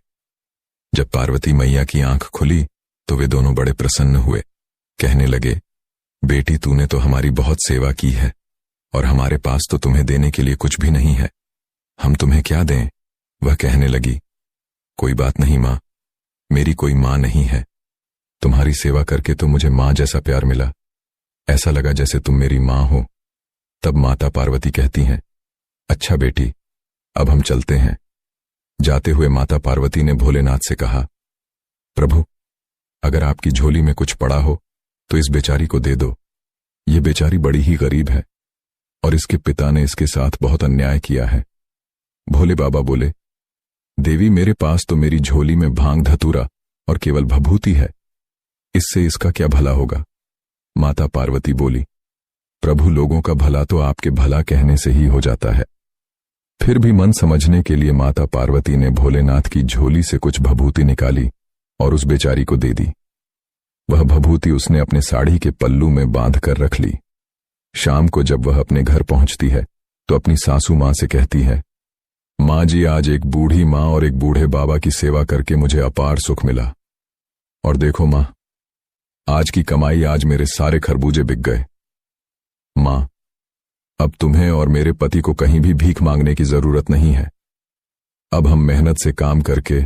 जब पार्वती मैया की आंख खुली तो वे दोनों बड़े प्रसन्न हुए। कहने लगे, बेटी, तूने तो हमारी बहुत सेवा की है और हमारे पास तो तुम्हें देने के लिए कुछ भी नहीं है, हम तुम्हें क्या दें? वह कहने लगी, कोई बात नहीं मां, मेरी कोई मां नहीं है। तुम्हारी सेवा करके तो मुझे मां जैसा प्यार मिला, ऐसा लगा जैसे तुम मेरी मां हो। तब माता पार्वती कहती हैं, अच्छा बेटी, अब हम चलते हैं। जाते हुए माता पार्वती ने भोलेनाथ से कहा, प्रभु, अगर आपकी झोली में कुछ पड़ा हो तो इस बेचारी को दे दो। ये बेचारी बड़ी ही गरीब है और इसके पिता ने इसके साथ बहुत अन्याय किया है। भोले बाबा बोले, देवी, मेरे पास तो मेरी झोली में भांग धतूरा और केवल भभूति है, इससे इसका क्या भला होगा? माता पार्वती बोली, प्रभु, लोगों का भला तो आपके भला कहने से ही हो जाता है। फिर भी मन समझने के लिए माता पार्वती ने भोलेनाथ की झोली से कुछ भभूति निकाली और उस बेचारी को दे दी। वह भभूति उसने अपने साड़ी के पल्लू में बांध कर रख ली। शाम को जब वह अपने घर पहुंचती है तो अपनी सासू मां से कहती है, मां जी, आज एक बूढ़ी मां और एक बूढ़े बाबा की सेवा करके मुझे अपार सुख मिला। और देखो मां, आज की कमाई आज मेरे सारे खरबूजे बिक गए। मां, अब तुम्हें और मेरे पति को कहीं भी भीख मांगने की जरूरत नहीं है। अब हम मेहनत से काम करके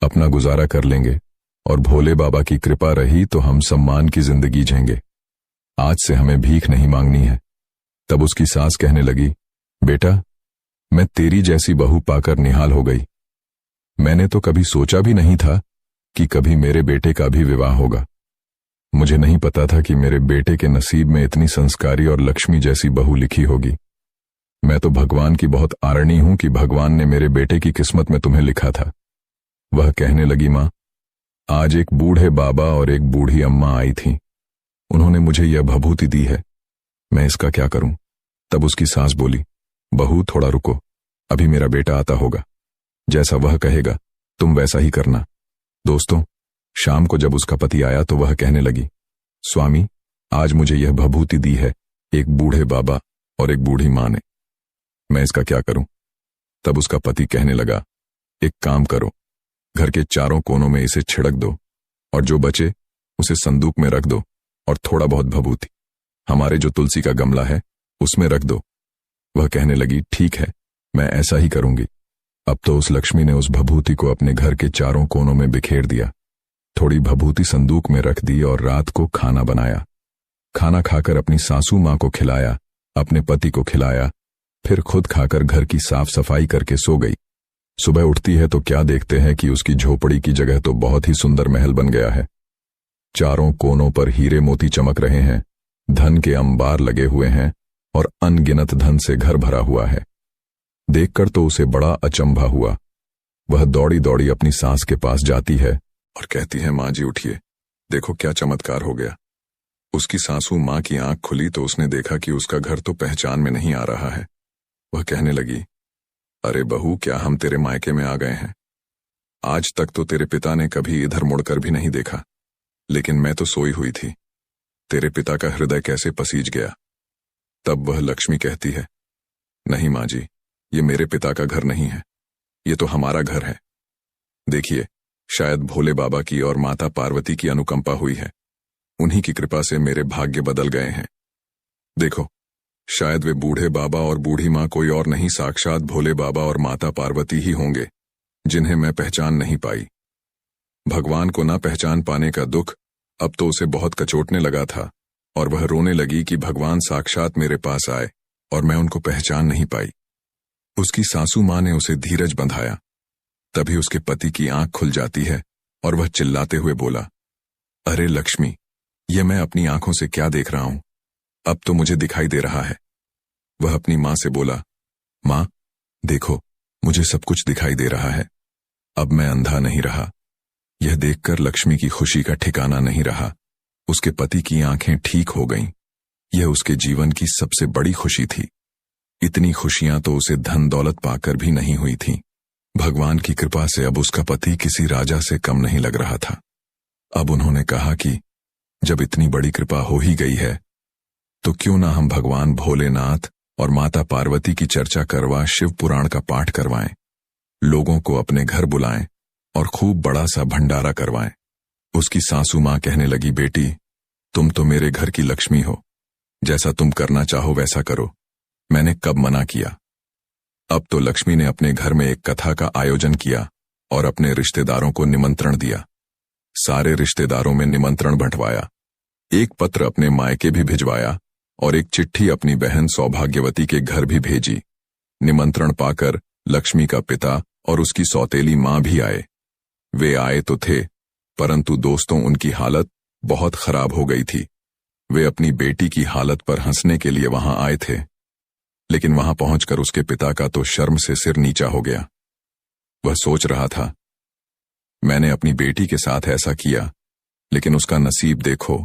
अपना गुजारा कर लेंगे और भोले बाबा की कृपा रही तो हम सम्मान की जिंदगी जीएंगे। आज से हमें भीख नहीं मांगनी है। तब उसकी सास कहने लगी, बेटा, मैं तेरी जैसी बहू पाकर निहाल हो गई। मैंने तो कभी सोचा भी नहीं था कि कभी मेरे बेटे का भी विवाह होगा। मुझे नहीं पता था कि मेरे बेटे के नसीब में इतनी संस्कारी और लक्ष्मी जैसी बहू लिखी होगी। मैं तो भगवान की बहुत आरणी हूं कि भगवान ने मेरे बेटे की किस्मत में तुम्हें लिखा था। वह कहने लगी, मां, आज एक बूढ़े बाबा और एक बूढ़ी अम्मा आई थी, उन्होंने मुझे यह भभूति दी है, मैं इसका क्या करूं? तब उसकी सास बोली, बहू, थोड़ा रुको, अभी मेरा बेटा आता होगा, जैसा वह कहेगा तुम वैसा ही करना। दोस्तों, शाम को जब उसका पति आया तो वह कहने लगी, स्वामी, आज मुझे यह भभूति दी है एक बूढ़े बाबा और एक बूढ़ी मां ने, मैं इसका क्या करूं? तब उसका पति कहने लगा, एक काम करो, घर के चारों कोनों में इसे छिड़क दो और जो बचे उसे संदूक में रख दो और थोड़ा बहुत भभूति हमारे जो तुलसी का गमला है उसमें रख दो। वह कहने लगी, ठीक है, मैं ऐसा ही करूंगी। अब तो उस लक्ष्मी ने उस भभूति को अपने घर के चारों कोनों में बिखेर दिया। थोड़ी भभूति संदूक में रख दी और रात को खाना बनाया। खाना खाकर अपनी सासू मां को खिलाया, अपने पति को खिलाया, फिर खुद खाकर घर की साफ सफाई करके सो गई। सुबह उठती है तो क्या देखते हैं कि उसकी झोपड़ी की जगह तो बहुत ही सुंदर महल बन गया है। चारों कोनों पर हीरे मोती चमक रहे हैं, धन के अंबार लगे हुए हैं और अनगिनत धन से घर भरा हुआ है। देखकर तो उसे बड़ा अचंभा हुआ। वह दौड़ी दौड़ी अपनी सास के पास जाती है और कहती है, माँ जी उठिए, देखो क्या चमत्कार हो गया। उसकी सासू माँ की आंख खुली तो उसने देखा कि उसका घर तो पहचान में नहीं आ रहा है। वह कहने लगी, अरे बहू, क्या हम तेरे मायके में आ गए हैं? आज तक तो तेरे पिता ने कभी इधर मुड़कर भी नहीं देखा, लेकिन मैं तो सोई हुई थी। तेरे पिता का हृदय कैसे पसीज गया। तब वह लक्ष्मी कहती है, नहीं माँ जी, ये मेरे पिता का घर नहीं है, ये तो हमारा घर है। देखिए, शायद भोले बाबा की और माता पार्वती की अनुकंपा हुई है। उन्हीं की कृपा से मेरे भाग्य बदल गए हैं। देखो, शायद वे बूढ़े बाबा और बूढ़ी माँ कोई और नहीं, साक्षात भोले बाबा और माता पार्वती ही होंगे, जिन्हें मैं पहचान नहीं पाई। भगवान को ना पहचान पाने का दुख अब तो उसे बहुत कचोटने लगा था और वह रोने लगी कि भगवान साक्षात मेरे पास आए और मैं उनको पहचान नहीं पाई। उसकी सासू माँ ने उसे धीरज बंधाया। तभी उसके पति की आंख खुल जाती है और वह चिल्लाते हुए बोला, अरे लक्ष्मी, ये मैं अपनी आंखों से क्या देख रहा हूं? अब तो मुझे दिखाई दे रहा है। वह अपनी माँ से बोला, माँ देखो, मुझे सब कुछ दिखाई दे रहा है। अब मैं अंधा नहीं रहा। यह देखकर लक्ष्मी की खुशी का ठिकाना नहीं रहा। उसके पति की आंखें ठीक हो गईं। यह उसके जीवन की सबसे बड़ी खुशी थी। इतनी खुशियां तो उसे धन दौलत पाकर भी नहीं हुई थीं। भगवान की कृपा से अब उसका पति किसी राजा से कम नहीं लग रहा था। अब उन्होंने कहा कि जब इतनी बड़ी कृपा हो ही गई है तो क्यों ना हम भगवान भोलेनाथ और माता पार्वती की चर्चा करवा शिव पुराण का पाठ करवाएं, लोगों को अपने घर बुलाएं और खूब बड़ा सा भंडारा करवाएं। उसकी सासू माँ कहने लगी, बेटी, तुम तो मेरे घर की लक्ष्मी हो, जैसा तुम करना चाहो वैसा करो। मैंने कब मना किया। अब तो लक्ष्मी ने अपने घर में एक कथा का आयोजन किया और अपने रिश्तेदारों को निमंत्रण दिया। सारे रिश्तेदारों में निमंत्रण बंटवाया। एक पत्र अपने मायके भी भिजवाया और एक चिट्ठी अपनी बहन सौभाग्यवती के घर भी भेजी। निमंत्रण पाकर लक्ष्मी का पिता और उसकी सौतेली माँ भी आए। वे आए तो थे, परंतु दोस्तों, उनकी हालत बहुत खराब हो गई थी। वे अपनी बेटी की हालत पर हंसने के लिए वहां आए थे, लेकिन वहां पहुंचकर उसके पिता का तो शर्म से सिर नीचा हो गया। वह सोच रहा था, मैंने अपनी बेटी के साथ ऐसा किया, लेकिन उसका नसीब देखो,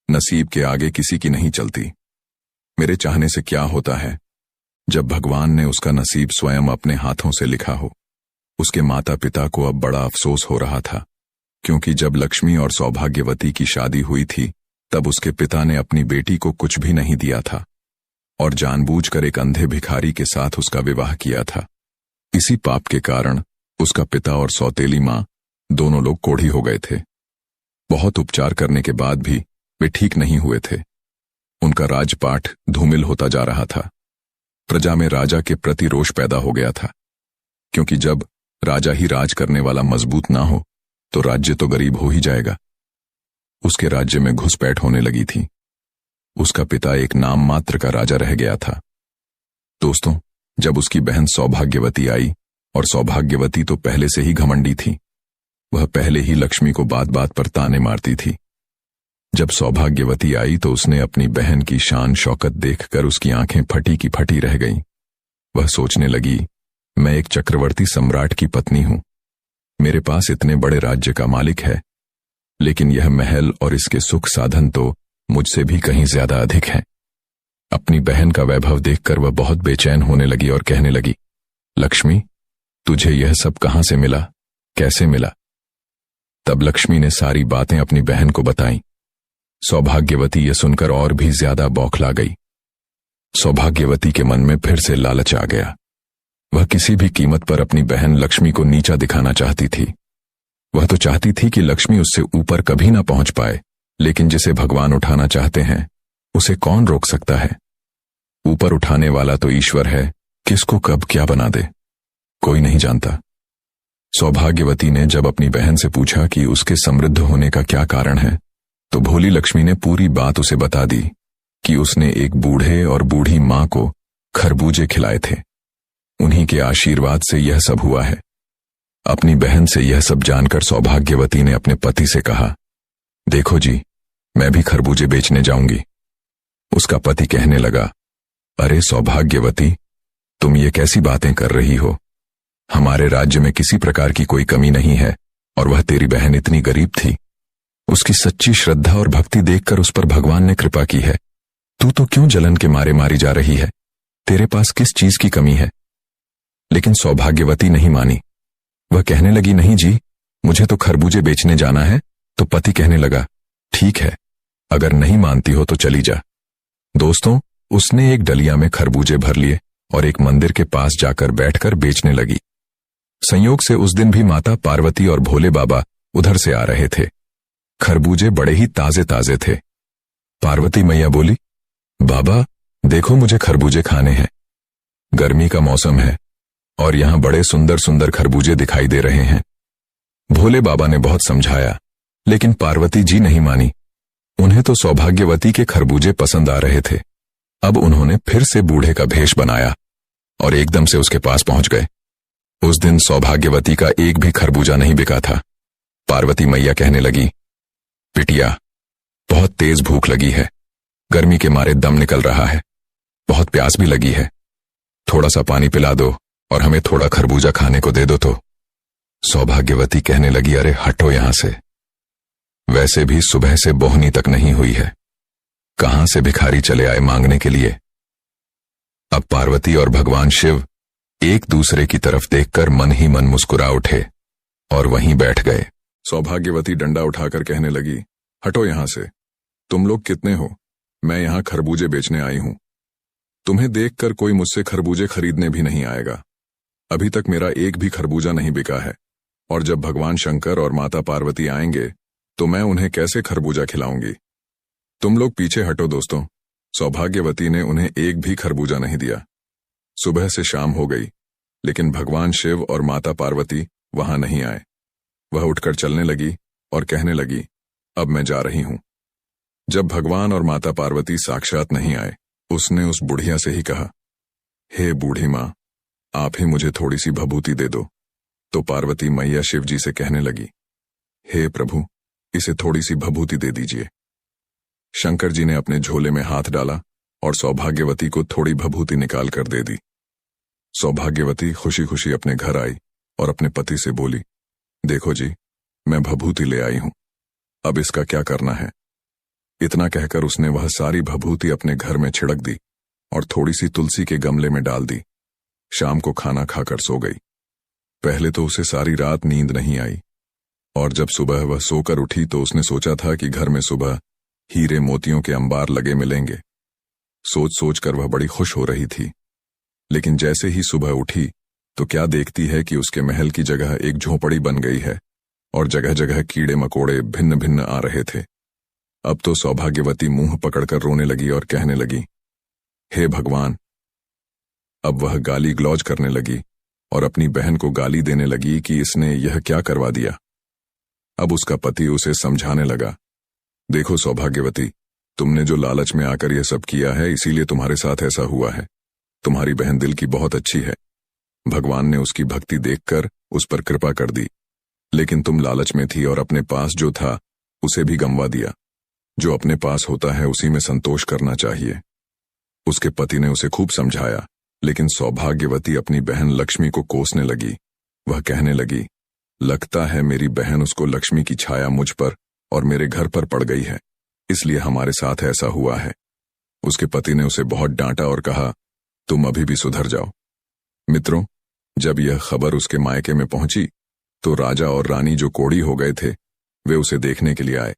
नसीब के आगे किसी की नहीं चलती। मेरे चाहने से क्या होता है जब भगवान ने उसका नसीब स्वयं अपने हाथों से लिखा हो। उसके माता पिता को अब बड़ा अफसोस हो रहा था, क्योंकि जब लक्ष्मी और सौभाग्यवती की शादी हुई थी तब उसके पिता ने अपनी बेटी को कुछ भी नहीं दिया था और जानबूझकर एक अंधे भिखारी के साथ उसका विवाह किया था। इसी पाप के कारण उसका पिता और सौतेली माँ दोनों लोग कोढ़ी हो गए थे। बहुत उपचार करने के बाद भी वे ठीक नहीं हुए थे। उनका राजपाट धूमिल होता जा रहा था। प्रजा में राजा के प्रति रोष पैदा हो गया था, क्योंकि जब राजा ही राज करने वाला मजबूत ना हो तो राज्य तो गरीब हो ही जाएगा। उसके राज्य में घुसपैठ होने लगी थी। उसका पिता एक नाम मात्र का राजा रह गया था। दोस्तों, जब उसकी बहन सौभाग्यवती आई, और सौभाग्यवती तो पहले से ही घमंडी थी, वह पहले ही लक्ष्मी को बात बात पर ताने मारती थी। जब सौभाग्यवती आई तो उसने अपनी बहन की शान शौकत देखकर उसकी आंखें फटी की फटी रह गईं। वह सोचने लगी, मैं एक चक्रवर्ती सम्राट की पत्नी हूं, मेरे पास इतने बड़े राज्य का मालिक है, लेकिन यह महल और इसके सुख साधन तो मुझसे भी कहीं ज्यादा अधिक हैं। अपनी बहन का वैभव देखकर वह बहुत बेचैन होने लगी और कहने लगी, लक्ष्मी, तुझे यह सब कहां से मिला, कैसे मिला? तब लक्ष्मी ने सारी बातें अपनी बहन को बताईं। सौभाग्यवती यह सुनकर और भी ज्यादा बौखला गई। सौभाग्यवती के मन में फिर से लालच आ गया। वह किसी भी कीमत पर अपनी बहन लक्ष्मी को नीचा दिखाना चाहती थी। वह तो चाहती थी कि लक्ष्मी उससे ऊपर कभी ना पहुंच पाए, लेकिन जिसे भगवान उठाना चाहते हैं उसे कौन रोक सकता है? ऊपर उठाने वाला तो ईश्वर है, किसको कब क्या बना दे कोई नहीं जानता। सौभाग्यवती ने जब अपनी बहन से पूछा कि उसके समृद्ध होने का क्या कारण है, तो भोली लक्ष्मी ने पूरी बात उसे बता दी कि उसने एक बूढ़े और बूढ़ी मां को खरबूजे खिलाए थे। उन्हीं के आशीर्वाद से यह सब हुआ है। अपनी बहन से यह सब जानकर सौभाग्यवती ने अपने पति से कहा, देखो जी, मैं भी खरबूजे बेचने जाऊंगी। उसका पति कहने लगा, अरे सौभाग्यवती, तुम ये कैसी बातें कर रही हो? हमारे राज्य में किसी प्रकार की कोई कमी नहीं है, और वह तेरी बहन इतनी गरीब थी। उसकी सच्ची श्रद्धा और भक्ति देखकर उस पर भगवान ने कृपा की है। तू तो क्यों जलन के मारे मारी जा रही है? तेरे पास किस चीज की कमी है? लेकिन सौभाग्यवती नहीं मानी। वह कहने लगी, नहीं जी, मुझे तो खरबूजे बेचने जाना है। तो पति कहने लगा, ठीक है, अगर नहीं मानती हो तो चली जा। दोस्तों, उसने एक डलिया में खरबूजे भर लिए और एक मंदिर के पास जाकर बैठकर बेचने लगी। संयोग से उस दिन भी माता पार्वती और भोले बाबा उधर से आ रहे थे। खरबूजे बड़े ही ताजे ताजे थे। पार्वती मैया बोली, बाबा देखो, मुझे खरबूजे खाने हैं। गर्मी का मौसम है और यहां बड़े सुंदर सुंदर खरबूजे दिखाई दे रहे हैं। भोले बाबा ने बहुत समझाया, लेकिन पार्वती जी नहीं मानी। उन्हें तो सौभाग्यवती के खरबूजे पसंद आ रहे थे। अब उन्होंने फिर से बूढ़े का भेष बनाया और एकदम से उसके पास पहुंच गए। उस दिन सौभाग्यवती का एक भी खरबूजा नहीं बिका था। पार्वती मैया कहने लगी, बिटिया, बहुत तेज भूख लगी है, गर्मी के मारे दम निकल रहा है, बहुत प्यास भी लगी है, थोड़ा सा पानी पिला दो और हमें थोड़ा खरबूजा खाने को दे दो। तो सौभाग्यवती कहने लगी, अरे हटो यहां से, वैसे भी सुबह से बोहनी तक नहीं हुई है, कहां से भिखारी चले आए मांगने के लिए। अब पार्वती और भगवान शिव एक दूसरे की तरफ देखकर मन ही मन मुस्कुरा उठे और वहीं बैठ गए। सौभाग्यवती डंडा उठाकर कहने लगी, हटो यहां से, तुम लोग कितने हो? मैं यहां खरबूजे बेचने आई हूं। तुम्हें देखकर कोई मुझसे खरबूजे खरीदने भी नहीं आएगा। अभी तक मेरा एक भी खरबूजा नहीं बिका है, और जब भगवान शंकर और माता पार्वती आएंगे तो मैं उन्हें कैसे खरबूजा खिलाऊंगी? तुम लोग पीछे हटो। दोस्तों, सौभाग्यवती ने उन्हें एक भी खरबूजा नहीं दिया। सुबह से शाम हो गई, लेकिन भगवान शिव और माता पार्वती वहां नहीं आए। वह उठकर चलने लगी और कहने लगी, अब मैं जा रही हूं। जब भगवान और माता पार्वती साक्षात नहीं आए, उसने उस बुढ़िया से ही कहा, हे बूढ़ी मां, आप ही मुझे थोड़ी सी भभूति दे दो। तो पार्वती मैया शिव जी से कहने लगी, हे प्रभु, इसे थोड़ी सी भभूति दे दीजिए। शंकर जी ने अपने झोले में हाथ डाला और सौभाग्यवती को थोड़ी भभूति निकाल कर दे दी। सौभाग्यवती खुशी खुशी अपने घर आई और अपने पति से बोली, देखो जी, मैं भभूति ले आई हूं, अब इसका क्या करना है? इतना कहकर उसने वह सारी भभूति अपने घर में छिड़क दी और थोड़ी सी तुलसी के गमले में डाल दी। शाम को खाना खाकर सो गई। पहले तो उसे सारी रात नींद नहीं आई, और जब सुबह वह सोकर उठी तो उसने सोचा था कि घर में सुबह हीरे मोतियों के अंबार लगे मिलेंगे। सोच सोचकर वह बड़ी खुश हो रही थी। लेकिन जैसे ही सुबह उठी तो क्या देखती है कि उसके महल की जगह एक झोपड़ी बन गई है और जगह जगह कीड़े मकोड़े भिन्न भिन्न आ रहे थे। अब तो सौभाग्यवती मुंह पकड़कर रोने लगी और कहने लगी, हे भगवान। अब वह गाली ग्लौज करने लगी और अपनी बहन को गाली देने लगी कि इसने यह क्या करवा दिया। अब उसका पति उसे समझाने लगा, देखो सौभाग्यवती, तुमने जो लालच में आकर यह सब किया है, इसीलिए तुम्हारे साथ ऐसा हुआ है। तुम्हारी बहन दिल की बहुत अच्छी है, भगवान ने उसकी भक्ति देखकर उस पर कृपा कर दी, लेकिन तुम लालच में थी और अपने पास जो था उसे भी गंवा दिया। जो अपने पास होता है उसी में संतोष करना चाहिए। उसके पति ने उसे खूब समझाया, लेकिन सौभाग्यवती अपनी बहन लक्ष्मी को कोसने लगी। वह कहने लगी, लगता है मेरी बहन, उसको लक्ष्मी की छाया मुझ पर और मेरे घर पर पड़ गई है, इसलिए हमारे साथ ऐसा हुआ है। उसके पति ने उसे बहुत डांटा और कहा, तुम अभी भी सुधर जाओ। मित्रों, जब यह खबर उसके मायके में पहुंची तो राजा और रानी जो कोढ़ी हो गए थे, वे उसे देखने के लिए आए।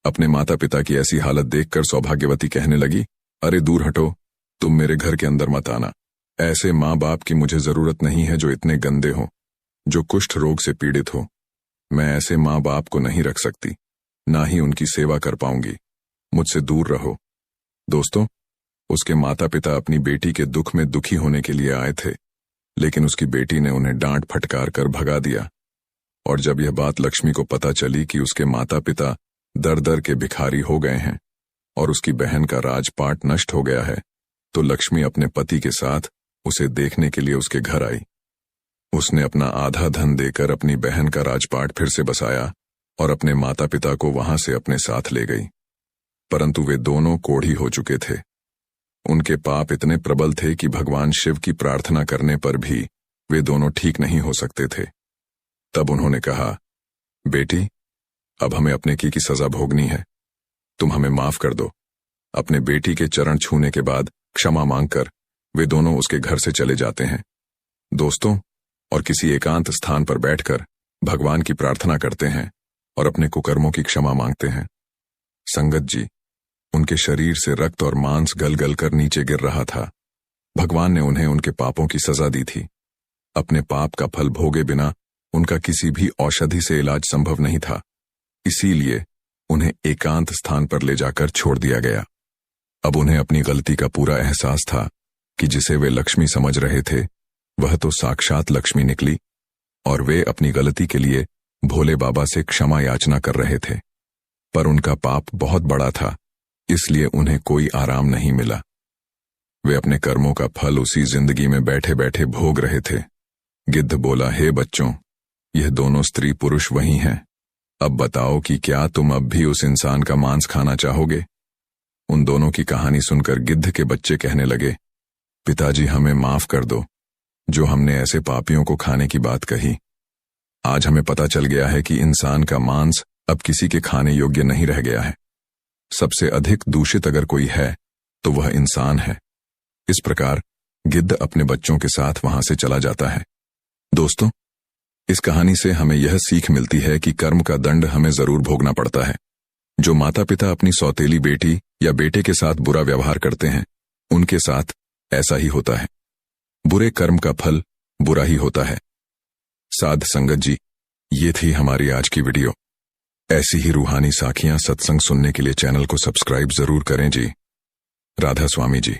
अपने माता पिता की ऐसी हालत देखकर सौभाग्यवती कहने लगी, अरे दूर हटो, तुम मेरे घर के अंदर मत आना। ऐसे माँ बाप की मुझे जरूरत नहीं है जो इतने गंदे हों, जो कुष्ठ रोग से पीड़ित हो। मैं ऐसे माँ बाप को नहीं रख सकती, ना ही उनकी सेवा कर पाऊंगी। मुझसे दूर रहो। दोस्तों, उसके माता पिता अपनी बेटी के दुख में दुखी होने के लिए आए थे, लेकिन उसकी बेटी ने उन्हें डांट फटकार कर भगा दिया। और जब यह बात लक्ष्मी को पता चली कि उसके माता पिता दर दर के भिखारी हो गए हैं और उसकी बहन का राजपाट नष्ट हो गया है, तो लक्ष्मी अपने पति के साथ उसे देखने के लिए उसके घर आई। उसने अपना आधा धन देकर अपनी बहन का राजपाट फिर से बसाया और अपने माता पिता को वहां से अपने साथ ले गई। परंतु वे दोनों कोढ़ी हो चुके थे। उनके पाप इतने प्रबल थे कि भगवान शिव की प्रार्थना करने पर भी वे दोनों ठीक नहीं हो सकते थे। तब उन्होंने कहा, बेटी, अब हमें अपने की सजा भोगनी है। तुम हमें माफ कर दो। अपने बेटी के चरण छूने के बाद क्षमा मांगकर वे दोनों उसके घर से चले जाते हैं। दोस्तों, और किसी एकांत स्थान पर बैठकर भगवान की प्रार्थना करते हैं और अपने कुकर्मों की क्षमा मांगते हैं। संगत जी, उनके शरीर से रक्त और मांस गल गल कर नीचे गिर रहा था। भगवान ने उन्हें उनके पापों की सजा दी थी। अपने पाप का फल भोगे बिना उनका किसी भी औषधि से इलाज संभव नहीं था। इसीलिए उन्हें एकांत स्थान पर ले जाकर छोड़ दिया गया। अब उन्हें अपनी गलती का पूरा एहसास था कि जिसे वे लक्ष्मी समझ रहे थे वह तो साक्षात लक्ष्मी निकली, और वे अपनी गलती के लिए भोले बाबा से क्षमा याचना कर रहे थे। पर उनका पाप बहुत बड़ा था, इसलिए उन्हें कोई आराम नहीं मिला। वे अपने कर्मों का फल उसी जिंदगी में बैठे बैठे भोग रहे थे। गिद्ध बोला, हे बच्चों, यह दोनों स्त्री पुरुष वही हैं। अब बताओ कि क्या तुम अब भी उस इंसान का मांस खाना चाहोगे? उन दोनों की कहानी सुनकर गिद्ध के बच्चे कहने लगे, पिताजी, हमें माफ कर दो जो हमने ऐसे पापियों को खाने की बात कही। आज हमें पता चल गया है कि इंसान का मांस अब किसी के खाने योग्य नहीं रह गया है। सबसे अधिक दूषित अगर कोई है तो वह इंसान है। इस प्रकार गिद्ध अपने बच्चों के साथ वहां से चला जाता है। दोस्तों, इस कहानी से हमें यह सीख मिलती है कि कर्म का दंड हमें जरूर भोगना पड़ता है। जो माता पिता अपनी सौतेली बेटी या बेटे के साथ बुरा व्यवहार करते हैं, उनके साथ ऐसा ही होता है। बुरे कर्म का फल बुरा ही होता है। साध संगत जी, ये थी हमारी आज की वीडियो। ऐसी ही रूहानी साखियां सत्संग सुनने के लिए चैनल को सब्सक्राइब जरूर करें जी। राधा स्वामी जी।